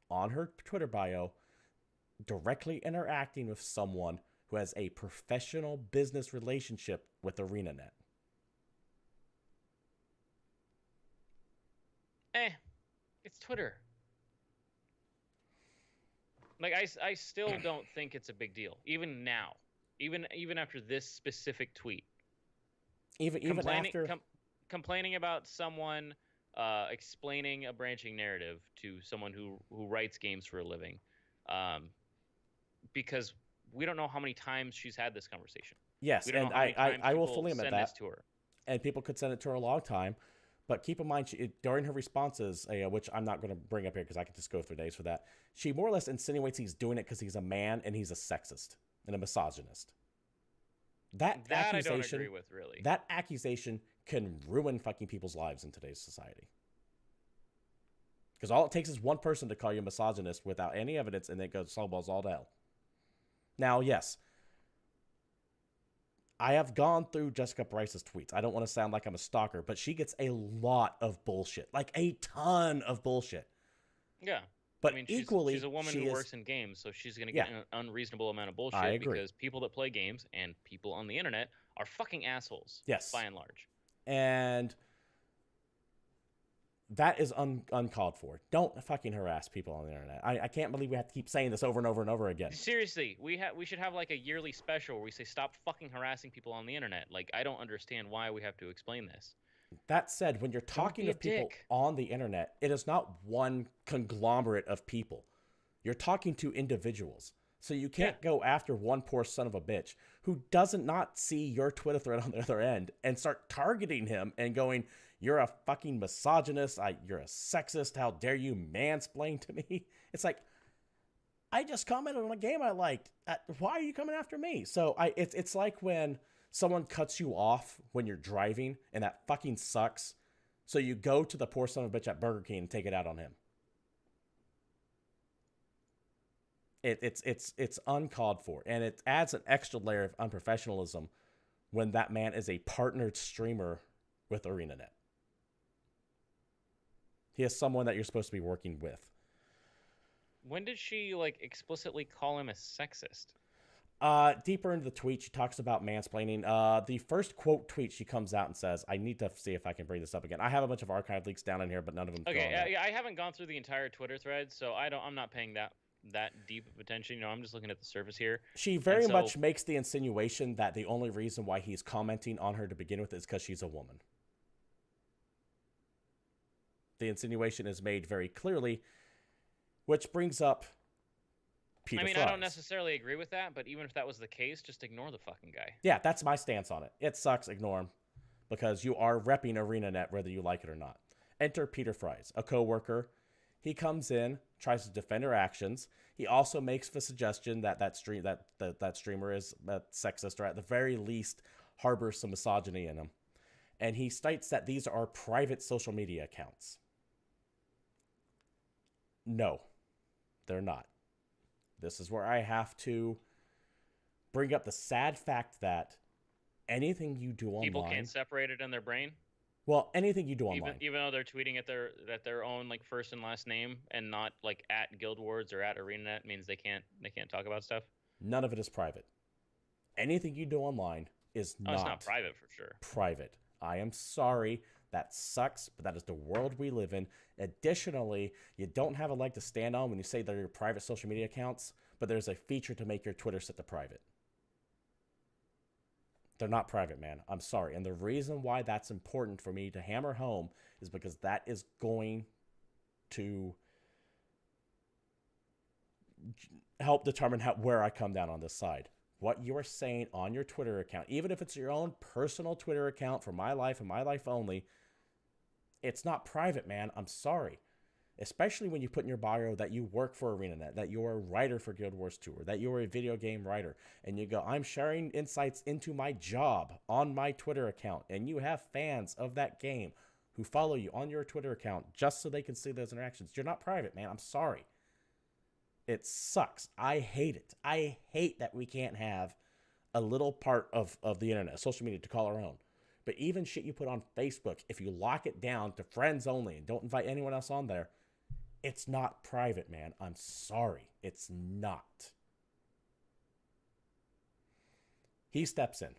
on her Twitter bio, directly interacting with someone who has a professional business relationship with ArenaNet. It's Twitter. Like, I still don't think it's a big deal, even now, even after this specific tweet. Even after complaining about someone explaining a branching narrative to someone who writes games for a living, because we don't know how many times she's had this conversation. Yes, and I will fully admit that. To her. And people could send it to her a long time. But keep in mind, during her responses, which I'm not going to bring up here because I could just go through days for that, she more or less insinuates he's doing it because he's a man and he's a sexist and a misogynist. That accusation, I don't agree with, really. That accusation can ruin fucking people's lives in today's society. Because all it takes is one person to call you a misogynist without any evidence, and then it goes snowballs all to hell. Now, yes, I have gone through Jessica Bryce's tweets. I don't want to sound like I'm a stalker, but she gets a lot of bullshit. Like, a ton of bullshit. Yeah. But I mean, equally, she's a woman who works in games, so she's going to get an unreasonable amount of bullshit. I agree. Because people that play games and people on the internet are fucking assholes. Yes. By and large. And that is uncalled for. Don't fucking harass people on the internet. I can't believe we have to keep saying this over and over and over again. Seriously, we should have like a yearly special where we say stop fucking harassing people on the internet. Like, I don't understand why we have to explain this. That said, when you're talking to people on the internet, it is not one conglomerate of people. You're talking to individuals. So you can't go after one poor son of a bitch who doesn't not see your Twitter thread on the other end and start targeting him and going, you're a fucking misogynist. You're a sexist. How dare you mansplain to me? It's like, I just commented on a game I liked. Why are you coming after me? So it's like when someone cuts you off when you're driving, and that fucking sucks. So you go to the poor son of a bitch at Burger King and take it out on him. It's uncalled for, and it adds an extra layer of unprofessionalism when that man is a partnered streamer with ArenaNet. He is someone that you're supposed to be working with. When did she explicitly call him a sexist? Deeper into the tweet, she talks about mansplaining. The first quote tweet, she comes out and says, I need to see if I can bring this up again. I have a bunch of archive leaks down in here, but none of them. Okay, I haven't gone through the entire Twitter thread, so I'm not paying that deep of attention. I'm just looking at the surface here. She very much makes the insinuation that the only reason why he's commenting on her to begin with is because she's a woman. The insinuation is made very clearly, which brings up Peter Fries. I don't necessarily agree with that, but even if that was the case, just ignore the fucking guy. Yeah, that's my stance on it. It sucks, ignore him, because you are repping ArenaNet whether you like it or not. Enter Peter Fries, a co-worker. He comes in, tries to defend her actions. He also makes the suggestion that streamer is sexist, or at the very least harbors some misogyny in him. And he states that these are private social media accounts. No, they're not. This is where I have to bring up the sad fact that anything you do People can't online, separate it in their brain, well, anything you do even online, even though they're tweeting at their own like first and last name and not like at Guild Wars or at ArenaNet means they can't talk about stuff. none of it is private. Anything you do online is Oh, it's not not private for sure. private. I am sorry. That sucks, but that is the world we live in. Additionally, you don't have a leg to stand on when you say they're your private social media accounts, but there's a feature to make your Twitter set to private. They're not private, man. I'm sorry. And the reason why that's important for me to hammer home is because that is going to help determine where I come down on this side. What you are saying on your Twitter account, even if it's your own personal Twitter account for my life and my life only, it's not private, man. I'm sorry. Especially when you put in your bio that you work for ArenaNet, that you're a writer for Guild Wars 2, or that you're a video game writer, and you go, I'm sharing insights into my job on my Twitter account, and you have fans of that game who follow you on your Twitter account just so they can see those interactions. You're not private, man. I'm sorry. It sucks. I hate it. I hate that we can't have a little part of the internet, social media, to call our own. But even shit you put on Facebook, if you lock it down to friends only and don't invite anyone else on there, it's not private, man. I'm sorry. It's not. He steps in.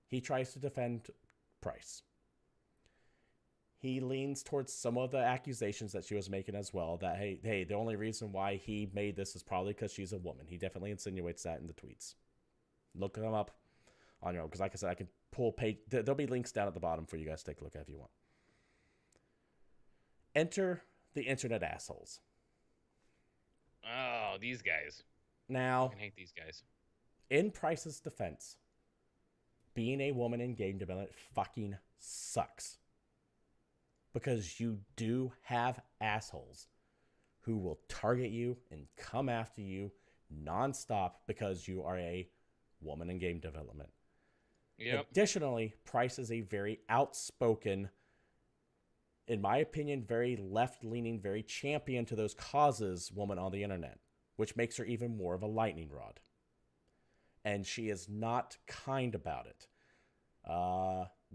He tries to defend Price. He leans towards some of the accusations that she was making as well, that, hey, the only reason why he made this is probably because she's a woman. He definitely insinuates that in the tweets. Look them up on your own, because like I said, I can pull page. There'll be links down at the bottom for you guys to take a look at if you want. Enter the internet assholes. Oh, these guys. Now, I hate these guys. In Price's defense, being a woman in game development fucking sucks. Because you do have assholes who will target you and come after you nonstop because you are a woman in game development. Yep. Additionally, Price is a very outspoken, in my opinion, very left-leaning, very champion to those causes woman on the internet, which makes her even more of a lightning rod. And she is not kind about it.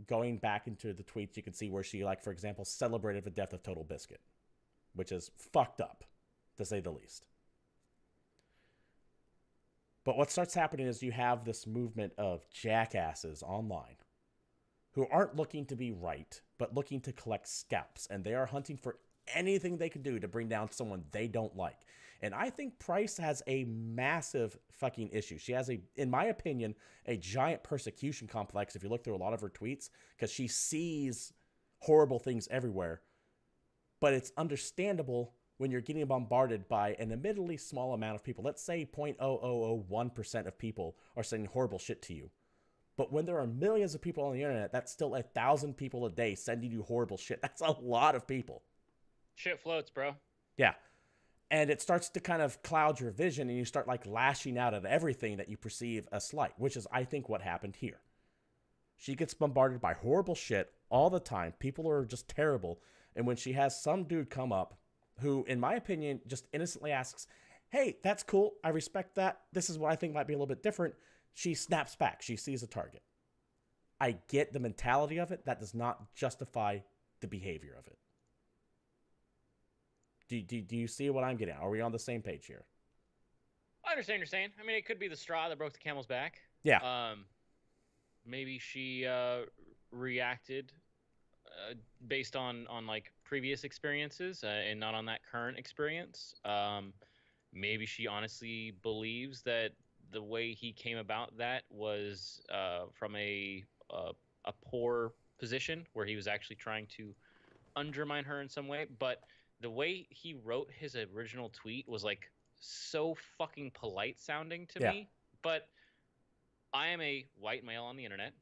Going back into the tweets, you can see where she, like, for example, celebrated the death of Total Biscuit, which is fucked up, to say the least. But what starts happening is you have this movement of jackasses online who aren't looking to be right, but looking to collect scalps, and they are hunting for anything they can do to bring down someone they don't like. And I think Price has a massive fucking issue. She has, in my opinion, a giant persecution complex if you look through a lot of her tweets, because she sees horrible things everywhere. But it's understandable when you're getting bombarded by an admittedly small amount of people. Let's say 0.0001% of people are saying horrible shit to you. But when there are millions of people on the internet, that's still 1,000 people a day sending you horrible shit. That's a lot of people. Shit floats, bro. Yeah. And it starts to kind of cloud your vision, and you start like lashing out at everything that you perceive as slight, which is, I think, what happened here. She gets bombarded by horrible shit all the time. People are just terrible. And when she has some dude come up who, in my opinion, just innocently asks, hey, that's cool. I respect that. This is what I think might be a little bit different. She snaps back. She sees a target. I get the mentality of it. That does not justify the behavior of it. Do you see what I'm getting at? Are we on the same page here? I understand what you're saying. I mean, it could be the straw that broke the camel's back. Yeah. Maybe she reacted based on like previous experiences and not on that current experience. Maybe she honestly believes that the way he came about that was from a poor position where he was actually trying to undermine her in some way. But the way he wrote his original tweet was like so fucking polite sounding to me. But I am a white male on the internet,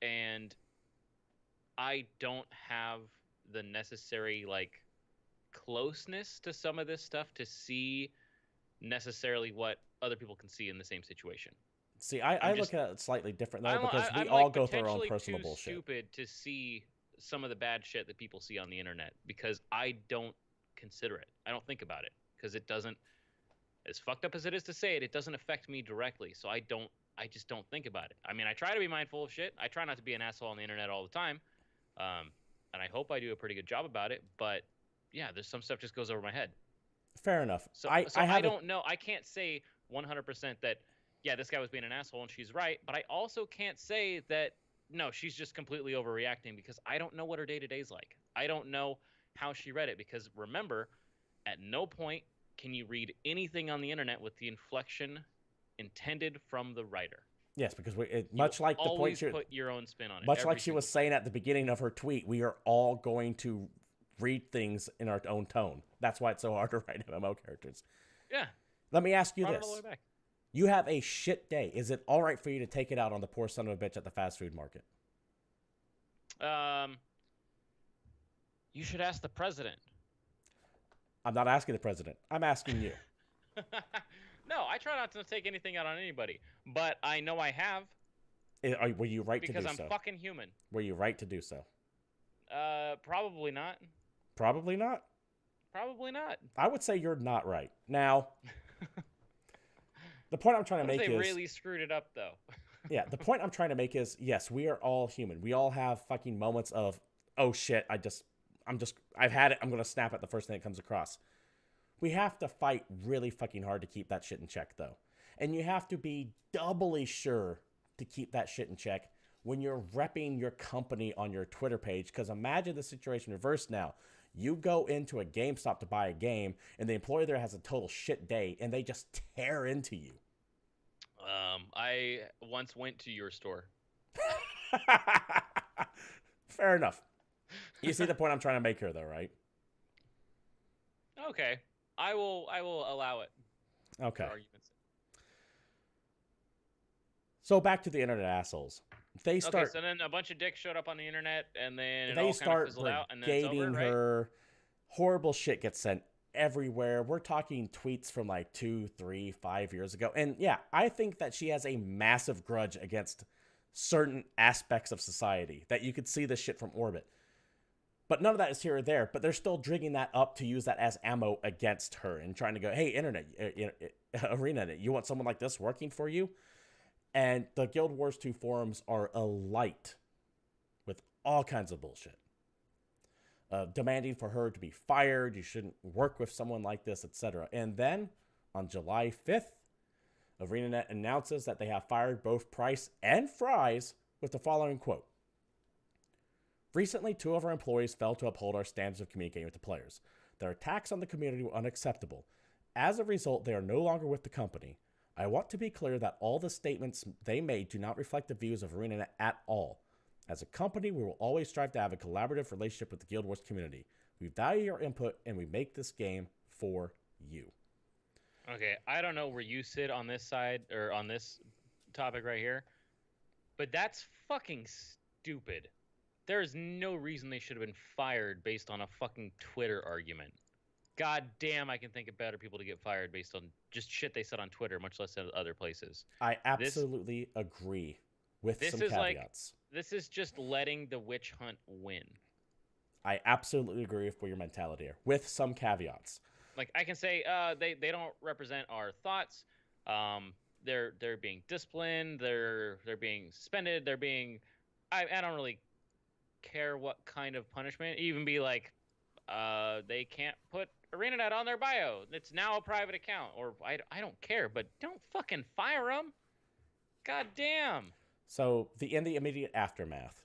and I don't have the necessary like closeness to some of this stuff to see necessarily what other people can see in the same situation. See, I look at it slightly different though, because we I'm all like go through our own potentially personal too bullshit. stupid to see some of the bad shit that people see on the internet because I don't consider it. I don't think about it because it doesn't, as fucked up as it is to say it, it doesn't affect me directly. So I just don't think about it. I mean, I try to be mindful of shit. I try not to be an asshole on the internet all the time. And I hope I do a pretty good job about it. But yeah, there's some stuff just goes over my head. Fair enough. So I don't know. I can't say 100% that, yeah, this guy was being an asshole and she's right. But I also can't say that, no, she's just completely overreacting because I don't know what her day-to-day's like. I don't know how she read it because remember, at no point can you read anything on the internet with the inflection intended from the writer. Yes, because much like the point she put your own spin on it. Much like she was saying at the beginning of her tweet, we are all going to read things in our own tone. That's why it's so hard to write MMO characters. Yeah. Let me ask you this. You have a shit day. Is it all right for you to take it out on the poor son of a bitch at the fast food market? You should ask the president. I'm not asking the president. I'm asking you. No, I try not to take anything out on anybody, but I know I have. Were you right to do so? Because I'm fucking human. Were you right to do so? Probably not. Probably not? Probably not. I would say you're not right. Now, the point I'm trying to make is... They really screwed it up, though. Yeah, the point I'm trying to make is, yes, we are all human. We all have fucking moments of, oh shit, I've had it, I'm going to snap at the first thing that comes across. We have to fight really fucking hard to keep that shit in check, though. And you have to be doubly sure to keep that shit in check when you're repping your company on your Twitter page. Because imagine the situation reversed now. You go into a GameStop to buy a game, and the employee there has a total shit day, and they just tear into you. I once went to your store. Fair enough. You see the point I'm trying to make here, though, right? Okay. I will allow it. Okay. So back to the internet assholes. They start. Okay, so then a bunch of dicks showed up on the internet, and then they start brigading her. Horrible shit gets sent everywhere. We're talking tweets from like 2, 3, 5 years ago. And yeah, I think that she has a massive grudge against certain aspects of society that you could see this shit from orbit. But none of that is here or there. But they're still drinking that up to use that as ammo against her and trying to go, hey, internet, arena, you want someone like this working for you? And the Guild Wars 2 forums are alight with all kinds of bullshit. Demanding for her to be fired, you shouldn't work with someone like this, etc. And then, on July 5th, ArenaNet announces that they have fired both Price and Fries with the following quote. Recently, 2 of our employees failed to uphold our standards of communicating with the players. Their attacks on the community were unacceptable. As a result, they are no longer with the company. I want to be clear that all the statements they made do not reflect the views of ArenaNet at all. As a company, we will always strive to have a collaborative relationship with the Guild Wars community. We value your input, and we make this game for you. Okay, I don't know where you sit on this side, or on this topic right here, but that's fucking stupid. There is no reason they should have been fired based on a fucking Twitter argument. God damn, I can think of better people to get fired based on just shit they said on Twitter, much less at other places. I absolutely agree with some caveats. This is just letting the witch hunt win. I absolutely agree with your mentality here, with some caveats. Like, I can say they don't represent our thoughts. They're being disciplined. They're being suspended. They're being... I don't really care what kind of punishment. Even be like, they can't put ArenaNet on their bio. It's now a private account. Or I don't care, but don't fucking fire them. God damn. So in the immediate aftermath,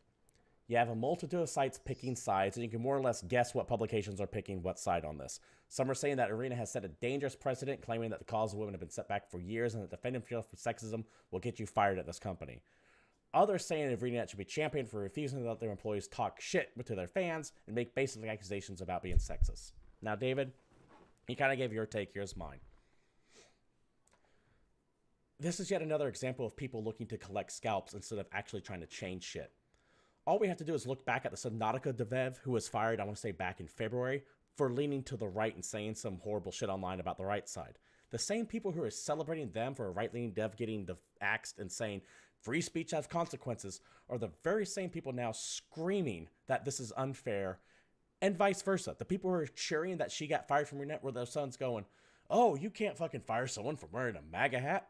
you have a multitude of sites picking sides, and you can more or less guess what publications are picking what side on this. Some are saying that Arena has set a dangerous precedent, claiming that the cause of women have been set back for years, and that defending yourself for sexism will get you fired at this company. Others saying that Arena should be championed for refusing to let their employees talk shit to their fans and make basic accusations about being sexist. Now, David, you kind of gave your take. Here's mine. This is yet another example of people looking to collect scalps instead of actually trying to change shit. All we have to do is look back at the Subnautica dev who was fired, I want to say back in February, for leaning to the right and saying some horrible shit online about the right side. The same people who are celebrating them for a right-leaning dev getting axed and saying free speech has consequences are the very same people now screaming that this is unfair And vice versa. The people who are cheering that she got fired from her net were their sons going, oh, you can't fucking fire someone for wearing a MAGA hat.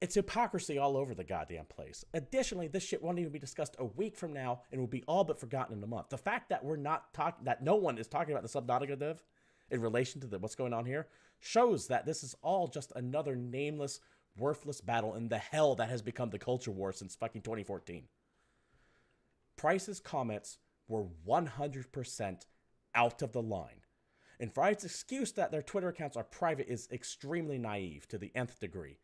It's hypocrisy all over the goddamn place. Additionally, this shit won't even be discussed a week from now and will be all but forgotten in a month. The fact that we're not talking, that no one is talking about the Subnautica div in relation to what's going on here shows that this is all just another nameless, worthless battle in the hell that has become the culture war since fucking 2014. Price's comments were 100% out of the line. And Fry's excuse that their Twitter accounts are private is extremely naive to the nth degree.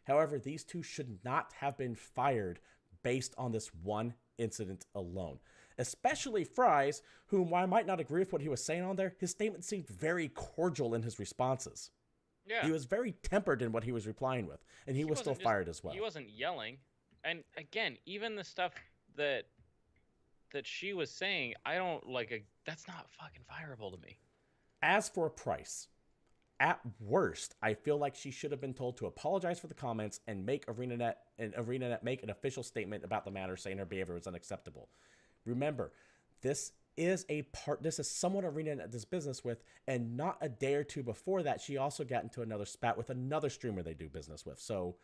However, these two should not have been fired based on this one incident alone. Especially Fry's, whom while I might not agree with what he was saying on there, his statement seemed very cordial in his responses. Yeah. He was very tempered in what he was replying with, and he was still fired as well. He wasn't yelling. And again, even the stuff that she was saying, I don't like that's not fucking fireable to me. As for Price, at worst, I feel like she should have been told to apologize for the comments and make ArenaNet make an official statement about the matter saying her behavior was unacceptable. Remember, this is someone ArenaNet does business with, and not a day or two before that, she also got into another spat with another streamer they do business with. So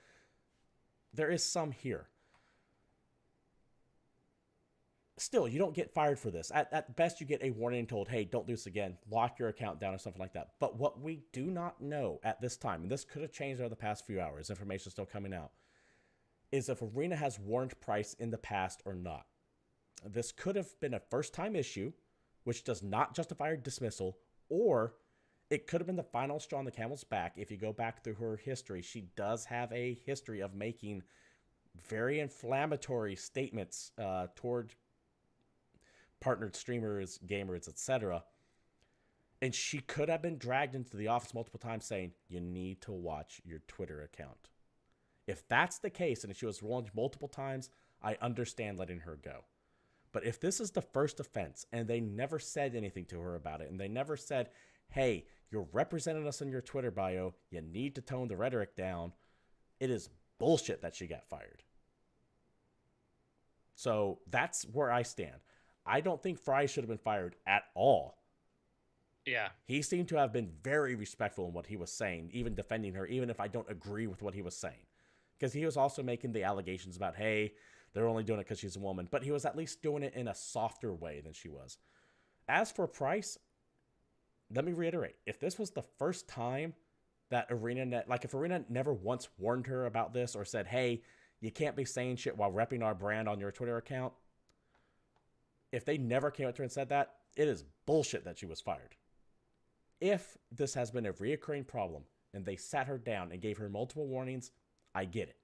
there is some here. Still, you don't get fired for this. At best, you get a warning and told, hey, don't do this again. Lock your account down or something like that. But what we do not know at this time, and this could have changed over the past few hours, information is still coming out, is if Arena has warned Price in the past or not. This could have been a first-time issue, which does not justify her dismissal, or it could have been the final straw on the camel's back. If you go back through her history, she does have a history of making very inflammatory statements toward partnered streamers, gamers, etc. And she could have been dragged into the office multiple times saying, you need to watch your Twitter account. If that's the case, and if she was warned multiple times, I understand letting her go. But if this is the first offense, and they never said anything to her about it, and they never said, hey, you're representing us in your Twitter bio, you need to tone the rhetoric down, it is bullshit that she got fired. So that's where I stand. I don't think Fry should have been fired at all. Yeah. He seemed to have been very respectful in what he was saying, even defending her, even if I don't agree with what he was saying. Because he was also making the allegations about, hey, they're only doing it because she's a woman. But he was at least doing it in a softer way than she was. As for Price, let me reiterate. If this was the first time that ArenaNet, like if ArenaNet never once warned her about this or said, hey, you can't be saying shit while repping our brand on your Twitter account, if they never came up to her and said that, it is bullshit that she was fired. If this has been a reoccurring problem and they sat her down and gave her multiple warnings, I get it.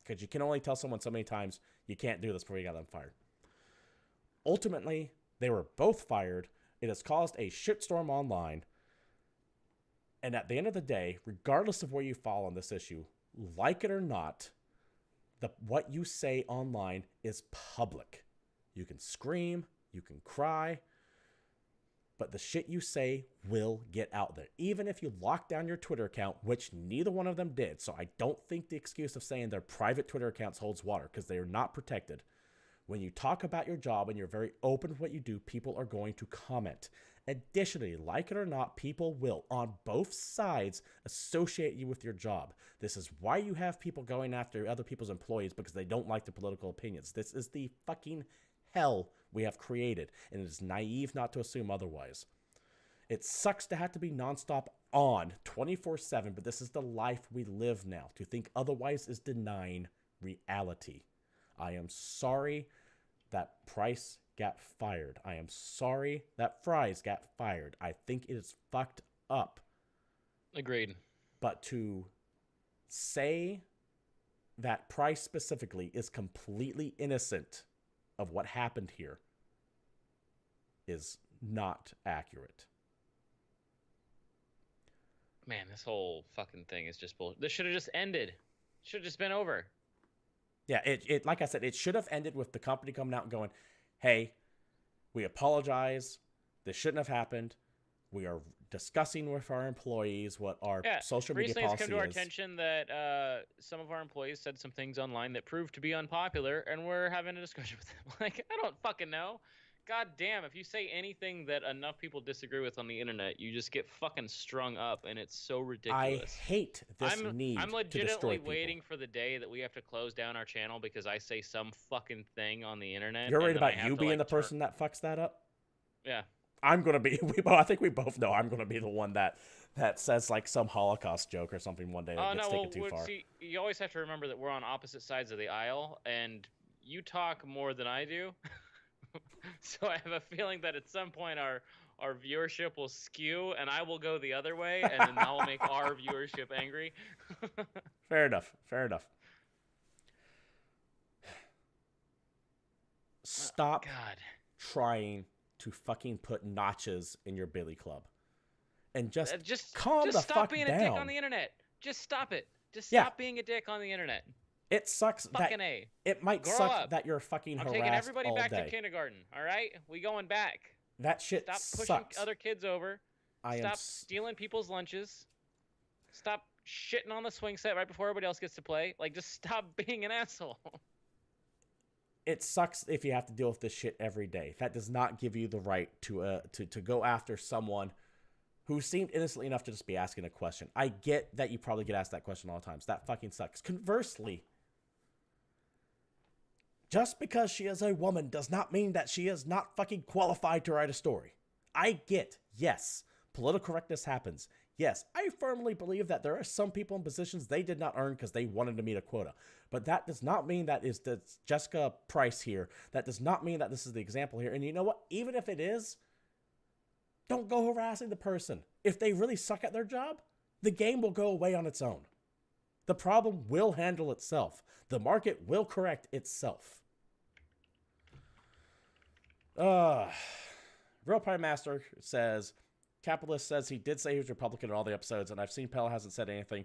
Because you can only tell someone so many times you can't do this before you got them fired. Ultimately, they were both fired. It has caused a shitstorm online. And at the end of the day, regardless of where you fall on this issue, like it or not, what you say online is public. You can scream, you can cry, but the shit you say will get out there. Even if you lock down your Twitter account, which neither one of them did. So I don't think the excuse of saying their private Twitter accounts holds water because they are not protected. When you talk about your job and you're very open with what you do, people are going to comment. Additionally, like it or not, people will, on both sides, associate you with your job. This is why you have people going after other people's employees because they don't like their political opinions. This is the fucking hell we have created, and it is naive not to assume otherwise. It sucks to have to be nonstop on 24/7, but this is the life we live now. To think otherwise is denying reality. I am sorry that Price got fired. I am sorry that Fries got fired. I think it is fucked up. Agreed. But to say that Price specifically is completely innocent of what happened here is not accurate. Man, this whole fucking thing is just bullshit. This should have just ended. Should have just been over. Yeah, it like I said, it should have ended with the company coming out and going, hey, we apologize. This shouldn't have happened. We are discussing with our employees what our social media policy is. Recently, it's come to our attention that some of our employees said some things online that proved to be unpopular, and we're having a discussion with them. Like, I don't fucking know. God damn, if you say anything that enough people disagree with on the internet, you just get fucking strung up, and it's so I ridiculous. hate this I'm need to destroy legitimately people. waiting for the day that we have to close down our channel because I say some fucking thing on the internet. You're and worried then I about have you to, being like, the person that fucks that up? Yeah. I'm gonna be. I think we both know I'm gonna be the one that says like some Holocaust joke or something one day that gets taken too far. See, you always have to remember that we're on opposite sides of the aisle, and you talk more than I do. So I have a feeling that at some point our viewership will skew, and I will go the other way, and then that will make our viewership angry. Fair enough. Fair enough. Stop God. trying to fucking put notches in your billy club, and just calm the stop fuck being down. a dick on the internet. Just stop it. Just stop being a dick on the internet. It sucks. Fucking A. It might Grow suck up. that you're fucking harassed I'm taking everybody all back day. to kindergarten. All right, we going back. That shit Stop sucks. pushing other kids over. I Stop stealing people's lunches. Stop shitting on the swing set right before everybody else gets to play. Like, just stop being an asshole. It sucks if you have to deal with this shit every day. That does not give you the right to go after someone who seemed innocently enough to just be asking a question. I get that you probably get asked that question all the times. That fucking sucks. Conversely, just because she is a woman does not mean that she is not fucking qualified to write a story. I get, yes, political correctness happens. Yes, I firmly believe that there are some people in positions they did not earn because they wanted to meet a quota. But that does not mean that is the Jessica Price here. That does not mean that this is the example here. And you know what? Even if it is, don't go harassing the person. If they really suck at their job, the game will go away on its own. The problem will handle itself. The market will correct itself. Real Prime Master says, Capitalist says he did say he was Republican in all the episodes, and I've seen Pell hasn't said anything.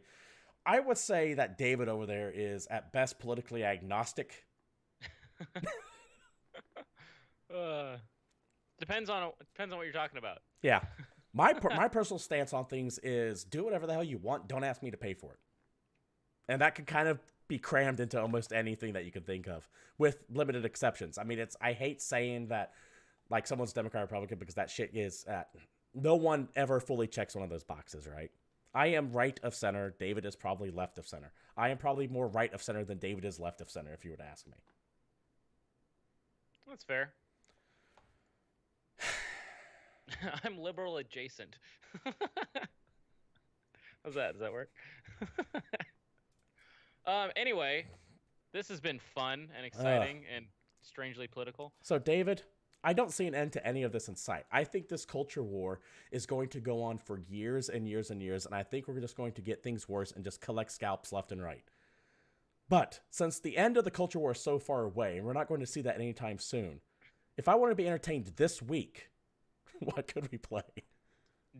I would say that David over there is at best politically agnostic. Depends on what you're talking about. Yeah. My personal stance on things is do whatever the hell you want. Don't ask me to pay for it. And that could kind of be crammed into almost anything that you could think of, with limited exceptions. I mean, I hate saying that like someone's Democrat or Republican because that shit is no one ever fully checks one of those boxes, right? I am right of center. David is probably left of center. I am probably more right of center than David is left of center, if you were to ask me. That's fair. I'm liberal adjacent. How's that? Does that work? Anyway, this has been fun and exciting and strangely political. So, David, I don't see an end to any of this in sight. I think this culture war is going to go on for years and years and years, and I think we're just going to get things worse and just collect scalps left and right. But since the end of the culture war is so far away, and we're not going to see that anytime soon, if I want to be entertained this week, what could we play?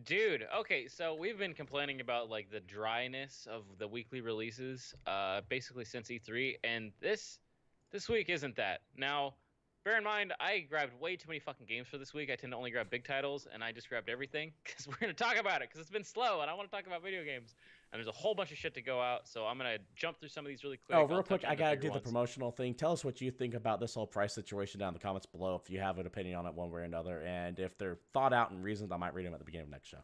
Dude, okay, so we've been complaining about like the dryness of the weekly releases basically since E3, and this week isn't that. Now, bear in mind, I grabbed way too many fucking games for this week. I tend to only grab big titles, and I just grabbed everything because we're going to talk about it because it's been slow, and I want to talk about video games. And there's a whole bunch of shit to go out, so I'm going to jump through some of these really quick. Oh, real quick, I got to do the promotional thing. Tell us what you think about this whole price situation down in the comments below if you have an opinion on it one way or another. And if they're thought out and reasoned, I might read them at the beginning of next show.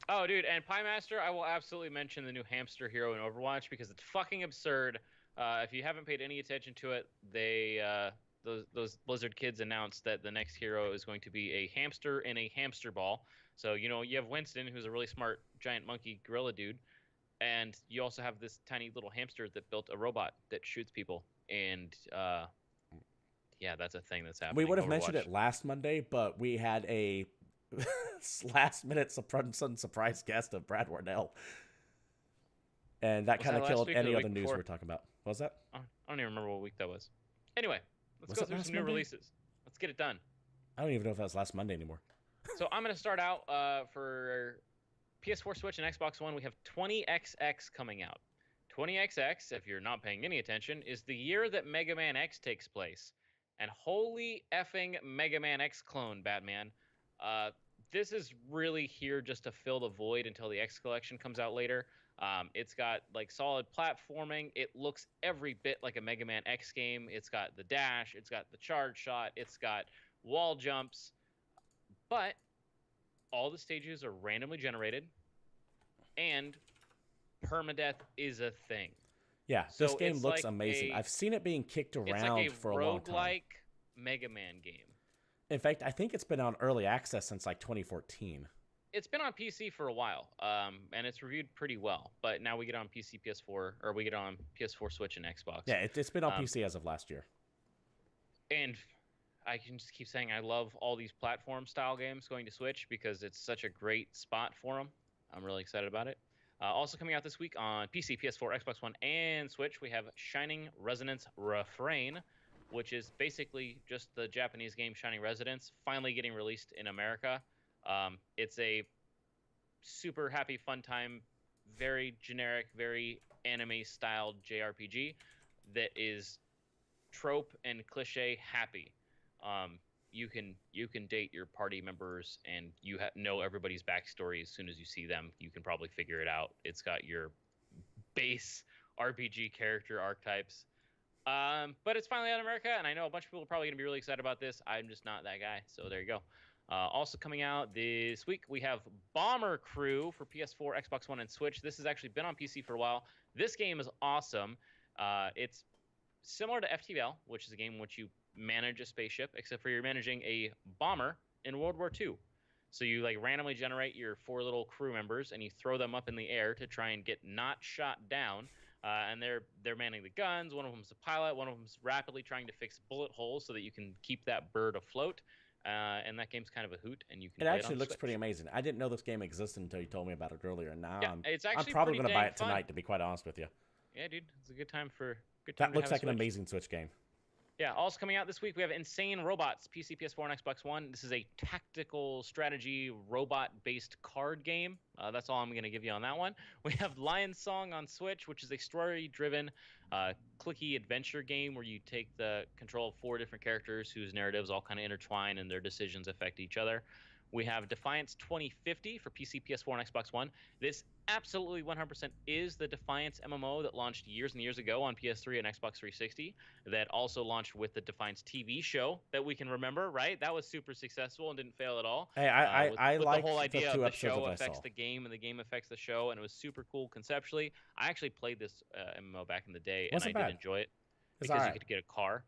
Oh, dude, and Pie Master, I will absolutely mention the new hamster hero in Overwatch because it's fucking absurd. If you haven't paid any attention to it, those Blizzard kids announced that the next hero is going to be a hamster in a hamster ball. So, you know, you have Winston, who's a really smart giant monkey gorilla dude. And you also have this tiny little hamster that built a robot that shoots people. And, yeah, that's a thing that's happening. We would have mentioned it last Monday, but we had a last-minute surprise guest of Brad Wardell. And that kind of killed any other news we were talking about. What was that? I don't even remember what week that was. Anyway, let's go through some new releases. Let's get it done. I don't even know if that was last Monday anymore. So I'm going to start out for PS4, Switch, and Xbox One. We have 20XX coming out. 20XX, if you're not paying any attention, is the year that Mega Man X takes place. And holy effing Mega Man X clone, Batman. This is really here just to fill the void until the X Collection comes out later. It's got like solid platforming. It looks every bit like a Mega Man X game. It's got the dash. It's got the charge shot. It's got wall jumps, but all the stages are randomly generated, and permadeath is a thing. Yeah, this So game looks amazing. I've seen it being kicked it's like a around for a long time. roguelike Mega Man game. In fact, I think it's been on early access since like 2014. It's been on PC for a while, and it's reviewed pretty well. But now we get on PC, PS4, or we get on PS4, Switch, and Xbox. Yeah, it's been on PC as of last year. And I can just keep saying I love all these platform-style games going to Switch because it's such a great spot for them. I'm really excited about it. Also coming out this week on PC, PS4, Xbox One, and Switch, we have Shining Resonance Refrain, which is basically just the Japanese game Shining Resonance, finally getting released in America. It's a super happy, fun time, very generic, very anime-styled JRPG that is trope and cliche happy. You can date your party members, and you know everybody's backstory as soon as you see them. You can probably figure it out. It's got your base RPG character archetypes. But it's finally out in America, and I know a bunch of people are probably going to be really excited about this. I'm just not that guy, so there you go. Also coming out this week, we have Bomber Crew for PS4, Xbox One, and Switch. This has actually been on PC for a while. This game is awesome. It's similar to FTL, which is a game in which you manage a spaceship, except for you're managing a bomber in World War II. So you like randomly generate your 4 little crew members, and you throw them up in the air to try and get not shot down. And they're manning the guns. One of them's a pilot. One of them's rapidly trying to fix bullet holes so that you can keep that bird afloat. And that game's kind of a hoot, and you can. It actually looks pretty amazing. I didn't know this game existed until you told me about it earlier. And now yeah, I'm probably going to buy it tonight, to be quite honest with you. Yeah, dude, it's a good time for. That looks like an amazing Switch game. Yeah, also coming out this week, we have Insane Robots, PC, PS4, and Xbox One. This is a tactical strategy robot-based card game. That's all I'm going to give you on that one. We have Lion Song on Switch, which is a story-driven, clicky adventure game where you take the control of 4 different characters whose narratives all kind of intertwine and their decisions affect each other. We have Defiance 2050 for PC, PS4, and Xbox One. This absolutely 100% is the Defiance MMO that launched years and years ago on PS3 and Xbox 360, that also launched with the Defiance TV show that we can remember, right? That was super successful and didn't fail at all. Hey, I like the whole idea of the show that affects the game and the game affects the show, and it was super cool conceptually. I actually played this MMO back in the day, and I did enjoy it because you could get a car.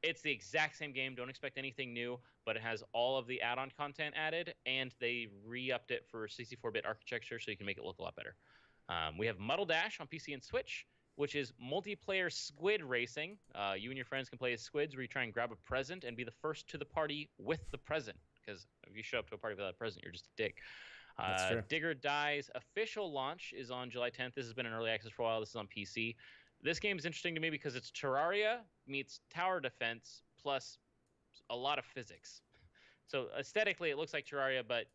It's the exact same game. Don't expect anything new, but it has all of the add-on content added, and they re-upped it for 64-bit architecture so you can make it look a lot better. We have Muddle Dash on PC and Switch, which is multiplayer squid racing. You and your friends can play as squids where you try and grab a present and be the first to the party with the present, because if you show up to a party without a present, you're just a dick. Digger Die's official launch is on July 10th. This has been in early access for a while. This is on PC. This game is interesting to me because it's Terraria meets tower defense plus a lot of physics. So aesthetically, it looks like Terraria, but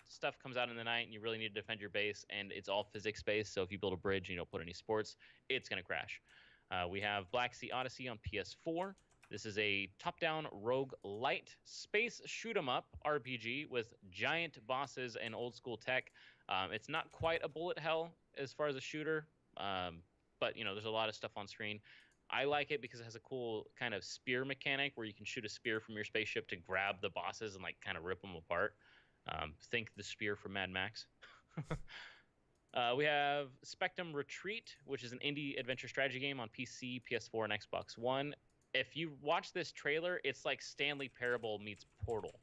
stuff comes out in the night, and you really need to defend your base, and it's all physics-based. So if you build a bridge and you don't put any sports, it's going to crash. We have Black Sea Odyssey on PS4. This is a top-down rogue light space shoot-'em-up RPG with giant bosses and old-school tech. It's not quite a bullet hell as far as a shooter. But there's a lot of stuff on screen. I like it because it has a cool kind of spear mechanic where you can shoot a spear from your spaceship to grab the bosses and like kind of rip them apart. Think the spear from Mad Max. We have Spectrum Retreat, which is an indie adventure strategy game on PC, PS4, and Xbox One. If you watch this trailer, it's like Stanley Parable meets Portal.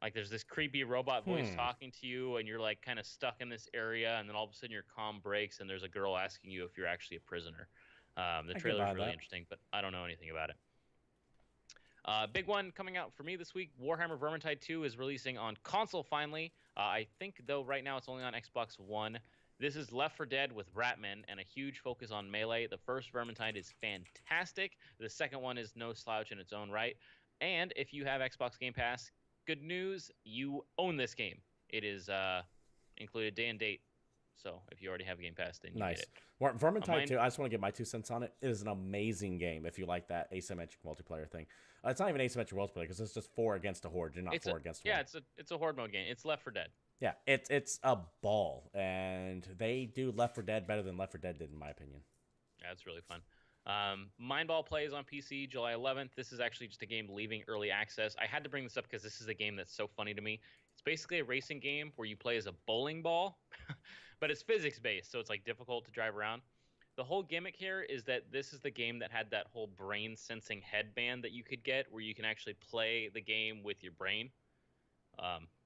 Like there's this creepy robot voice talking to you, and you're like kind of stuck in this area, and then all of a sudden your comm breaks, and there's a girl asking you if you're actually a prisoner. The trailer is really interesting, but I don't know anything about it. Big one coming out for me this week, Warhammer Vermintide 2 is releasing on console finally. I think, though, right now it's only on Xbox One. This is Left 4 Dead with Ratman and a huge focus on melee. The first Vermintide is fantastic. The second one is no slouch in its own right. And if you have Xbox Game Pass, good news, you own this game. It is included day and date. So if you already have Game Pass, then you get it. Vermintide 2, I just want to give my 2 cents on it. It is an amazing game if you like that asymmetric multiplayer thing. It's not even asymmetric multiplayer because it's just 4 against a horde. You're not 4 against 1. Yeah, it's a horde mode game. It's Left 4 Dead. Yeah, it's a ball, and they do Left 4 Dead better than Left 4 Dead did, in my opinion. Yeah, it's really fun. Mindball plays on PC July 11th. This is actually just a game leaving early access. I had to bring this up because this is a game that's so funny to me. It's basically a racing game where you play as a bowling ball, but it's physics based, so it's like difficult to drive around. The whole gimmick here is that this is the game that had that whole brain sensing headband that you could get, where you can actually play the game with your brain.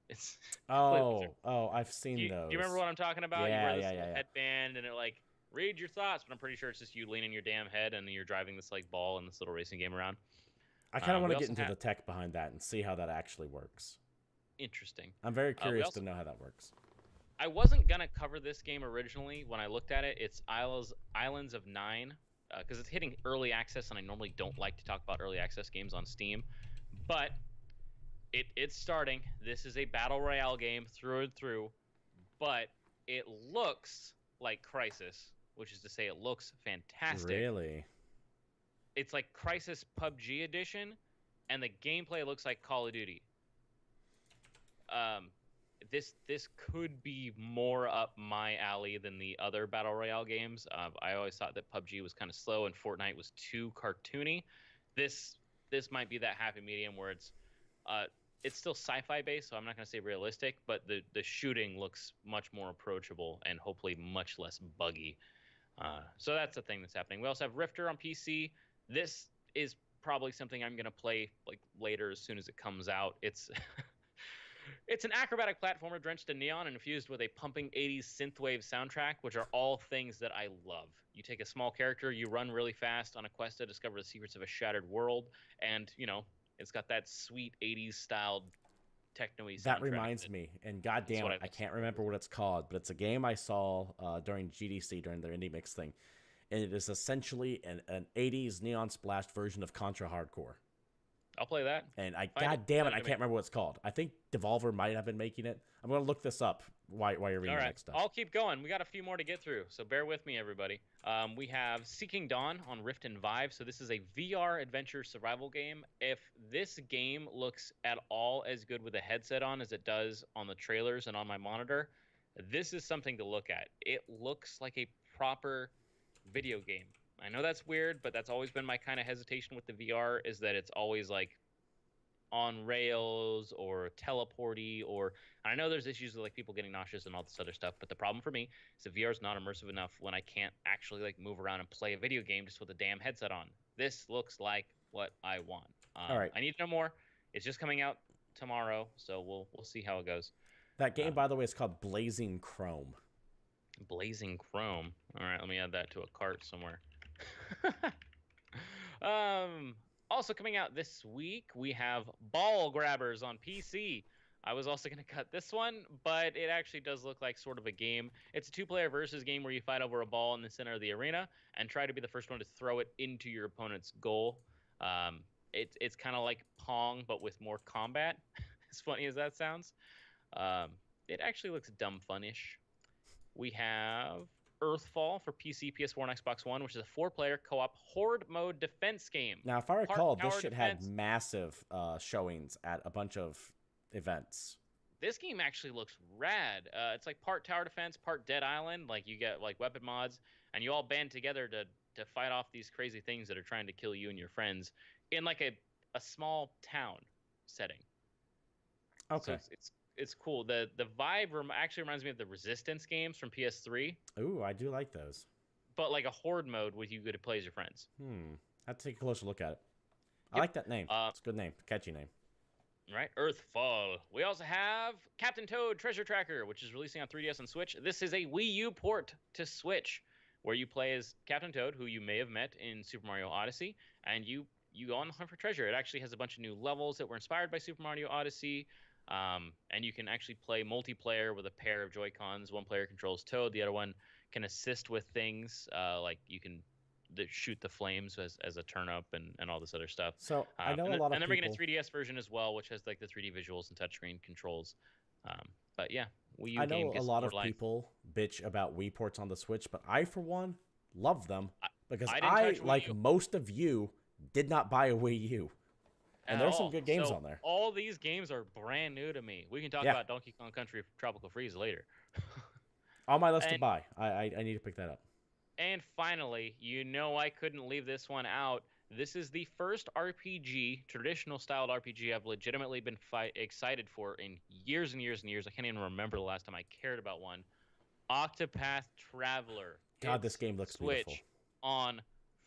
It's I've seen do those. you remember what I'm talking about? You Yeah, wear this yeah, little yeah, yeah. headband, and it like read your thoughts, but I'm pretty sure it's just you leaning your damn head, and you're driving this like ball in this little racing game around. I kind of want We to get also into have the tech behind that and see how that actually works. interesting. I'm very We curious also to know how that works. I wasn't gonna cover this game originally when I looked at it. It's Islands of Nine, because it's hitting early access, and I normally don't like to talk about early access games on Steam, but it's starting. This is a battle royale game through and through, but it looks like Crisis, which is to say, it looks fantastic. Really? It's like Crisis PUBG edition, and the gameplay looks like Call of Duty. This could be more up my alley than the other battle royale games. I always thought that PUBG was kind of slow and Fortnite was too cartoony. This might be that happy medium where it's still sci-fi based, so I'm not going to say realistic, but the shooting looks much more approachable and hopefully much less buggy. So that's the thing that's happening. We also have Rifter on PC. This is probably something I'm going to play like later as soon as it comes out. It's it's an acrobatic platformer drenched in neon and infused with a pumping 80s synthwave soundtrack, which are all things that I love. You take a small character, you run really fast on a quest to discover the secrets of a shattered world, and, it's got that sweet 80s styled techno-y soundtrack. That reminds me, and goddamn it, I can't remember what it's called, but it's a game I saw during GDC, during their indie mix thing, and it is essentially an 80s neon splashed version of Contra Hardcore. I'll play that. And goddamn it, I can't remember what it's called. I think Devolver might have been making it. I'm going to look this up while you're reading the next stuff. I'll keep going. We got a few more to get through, so bear with me, everybody. We have Seeking Dawn on Rift and Vive. So this is a VR adventure survival game. If this game looks at all as good with a headset on as it does on the trailers and on my monitor, this is something to look at. It looks like a proper video game. I know that's weird, but that's always been my kind of hesitation with the VR, is that it's always like on rails or teleporty, or I know there's issues with like people getting nauseous and all this other stuff, but the problem for me is the VR is not immersive enough when I can't actually like move around and play a video game just with a damn headset on. This looks like what I want. All right. I need to know more. It's just coming out tomorrow, so we'll see how it goes. That game, by the way, is called Blazing Chrome. Blazing Chrome. All right, let me add that to a cart somewhere. Also coming out this week, we have Ball Grabbers on PC. I was also going to cut this one, but it actually does look like sort of a game. It's a two-player versus game where you fight over a ball in the center of the arena and try to be the first one to throw it into your opponent's goal. It's kind of like Pong, but with more combat, as funny as that sounds. It actually looks dumb fun-ish. We have Earthfall for PC, PS4, and Xbox One, which is a 4-player co-op horde mode defense game. Now, if I recall, this shit defense. had massive showings at a bunch of events. This game actually looks rad. It's like part tower defense, part Dead Island. Like you get like weapon mods, and you all band together to fight off these crazy things that are trying to kill you and your friends in like a small town setting. Okay. So it's cool. The vibe actually reminds me of the Resistance games from PS3. Ooh, I do like those. But like a horde mode with you to play as your friends. I have to take a closer look at it. I Yep. like that name. It's a good name. Catchy name. Right, Earthfall. We also have Captain Toad Treasure Tracker, which is releasing on 3DS and Switch. This is a Wii U port to Switch, where you play as Captain Toad, who you may have met in Super Mario Odyssey, and you go on the hunt for treasure. It actually has a bunch of new levels that were inspired by Super Mario Odyssey, and you can actually play multiplayer with a pair of Joy-Cons. One player controls Toad, the other one can assist with things, like you can shoot the flames as a turnip and all this other stuff. So I know a lot of people. And they're making a 3DS version as well, which has like the 3D visuals and touchscreen controls. But yeah, Wii U I game know a gets lot of more life. people bitch about Wii ports on the Switch, but I, for one, love them because I didn't I touch Wii like U. most of you, did not buy a Wii U. And there's some good games on there. All these games are brand new to me. We can talk about Donkey Kong Country Tropical Freeze later. On my list to buy. I need to pick that up. And finally, I couldn't leave this one out. This is the first RPG, traditional styled RPG, I've legitimately been excited for in years and years and years. I can't even remember the last time I cared about one. Octopath Traveler. God, this It's game looks Switch beautiful. on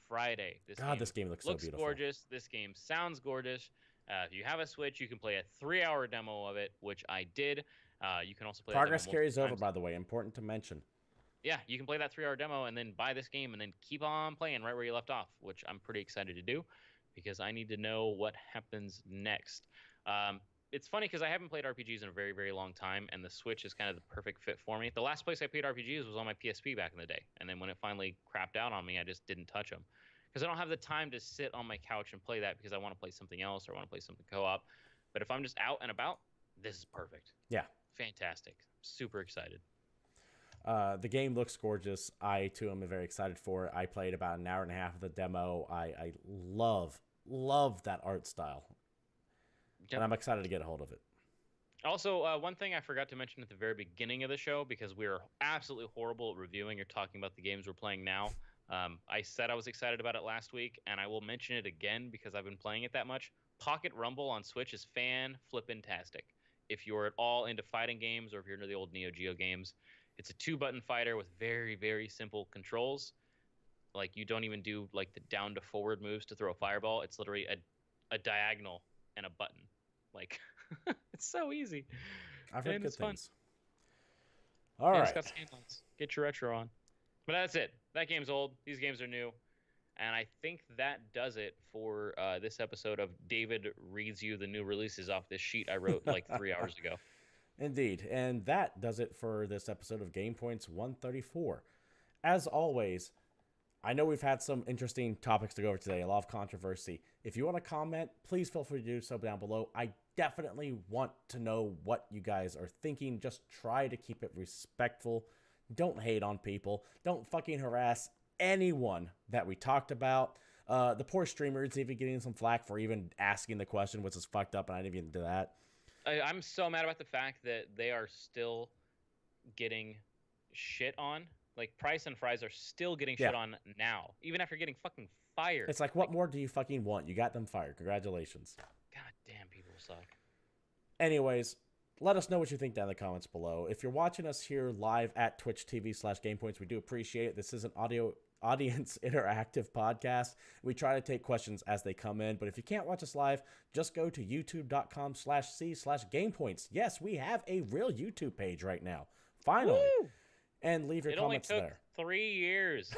Friday. This game looks so beautiful. Gorgeous. This game sounds gorgeous. If you have a Switch, you can play a 3-hour demo of it, which I did. You can also play Progress carries over, by the way. Important to mention. Yeah, you can play that 3-hour demo and then buy this game and then keep on playing right where you left off, which I'm pretty excited to do because I need to know what happens next. It's funny because I haven't played RPGs in a very, very long time, and the Switch is kind of the perfect fit for me. The last place I played RPGs was on my PSP back in the day, and then when it finally crapped out on me, I just didn't touch them because I don't have the time to sit on my couch and play that because I want to play something else or I want to play something co-op. But if I'm just out and about, this is perfect. Yeah. Fantastic. Super excited. The game looks gorgeous. I, too, am very excited for it. I played about an hour and a half of the demo. I love that art style. Yep. And I'm excited to get a hold of it. Also, one thing I forgot to mention at the very beginning of the show, because we are absolutely horrible at reviewing or talking about the games we're playing now. I said I was excited about it last week, and I will mention it again because I've been playing it that much. Pocket Rumble on Switch is fan-flippin-tastic. If you're at all into fighting games or if you're into the old Neo Geo games, it's a 2-button fighter with very, very simple controls. Like, you don't even do, like, the down to forward moves to throw a fireball. It's literally a diagonal and a button. Like, it's so easy. I've heard good things. All right. It's got scanlines. Get your retro on. But that's it. That game's old. These games are new. And I think that does it for this episode of David reads you the new releases off this sheet I wrote like 3 hours ago. Indeed. And that does it for this episode of GamePoints 134. As always, I know we've had some interesting topics to go over today, a lot of controversy. If you want to comment, please feel free to do so down below. I definitely want to know what you guys are thinking. Just try to keep it respectful. Don't hate on people. Don't fucking harass anyone that we talked about. The poor streamer is even getting some flack for even asking the question, which is fucked up, and I didn't even do that. I'm so mad about the fact that they are still getting shit on. Like, Price and Fries are still getting shit on now, even after getting fucking fired. It's like, what more do you fucking want? You got them fired. Congratulations. God damn, people suck. Anyways, let us know what you think down in the comments below. If you're watching us here live at Twitch TV/GamePoints, we do appreciate it. This is an audience interactive podcast. We try to take questions as they come in, but if you can't watch us live, just go to youtube.com/c/GamePoints. Yes, we have a real YouTube page right now. Finally. Woo! And leave your comments there. It only took 3 years.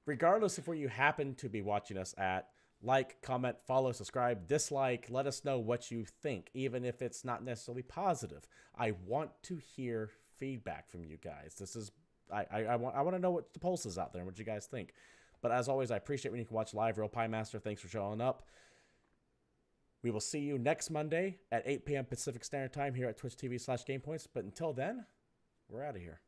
Regardless of where you happen to be watching us at, like, comment, follow, subscribe, dislike. Let us know what you think, even if it's not necessarily positive. I want to hear feedback from you guys. This is I want to know what the pulse is out there and what you guys think. But as always, I appreciate when you can watch live. Real Pie Master, thanks for showing up. We will see you next Monday at 8 p.m. Pacific Standard Time here at Twitch TV/GamePoints. But until then, we're out of here.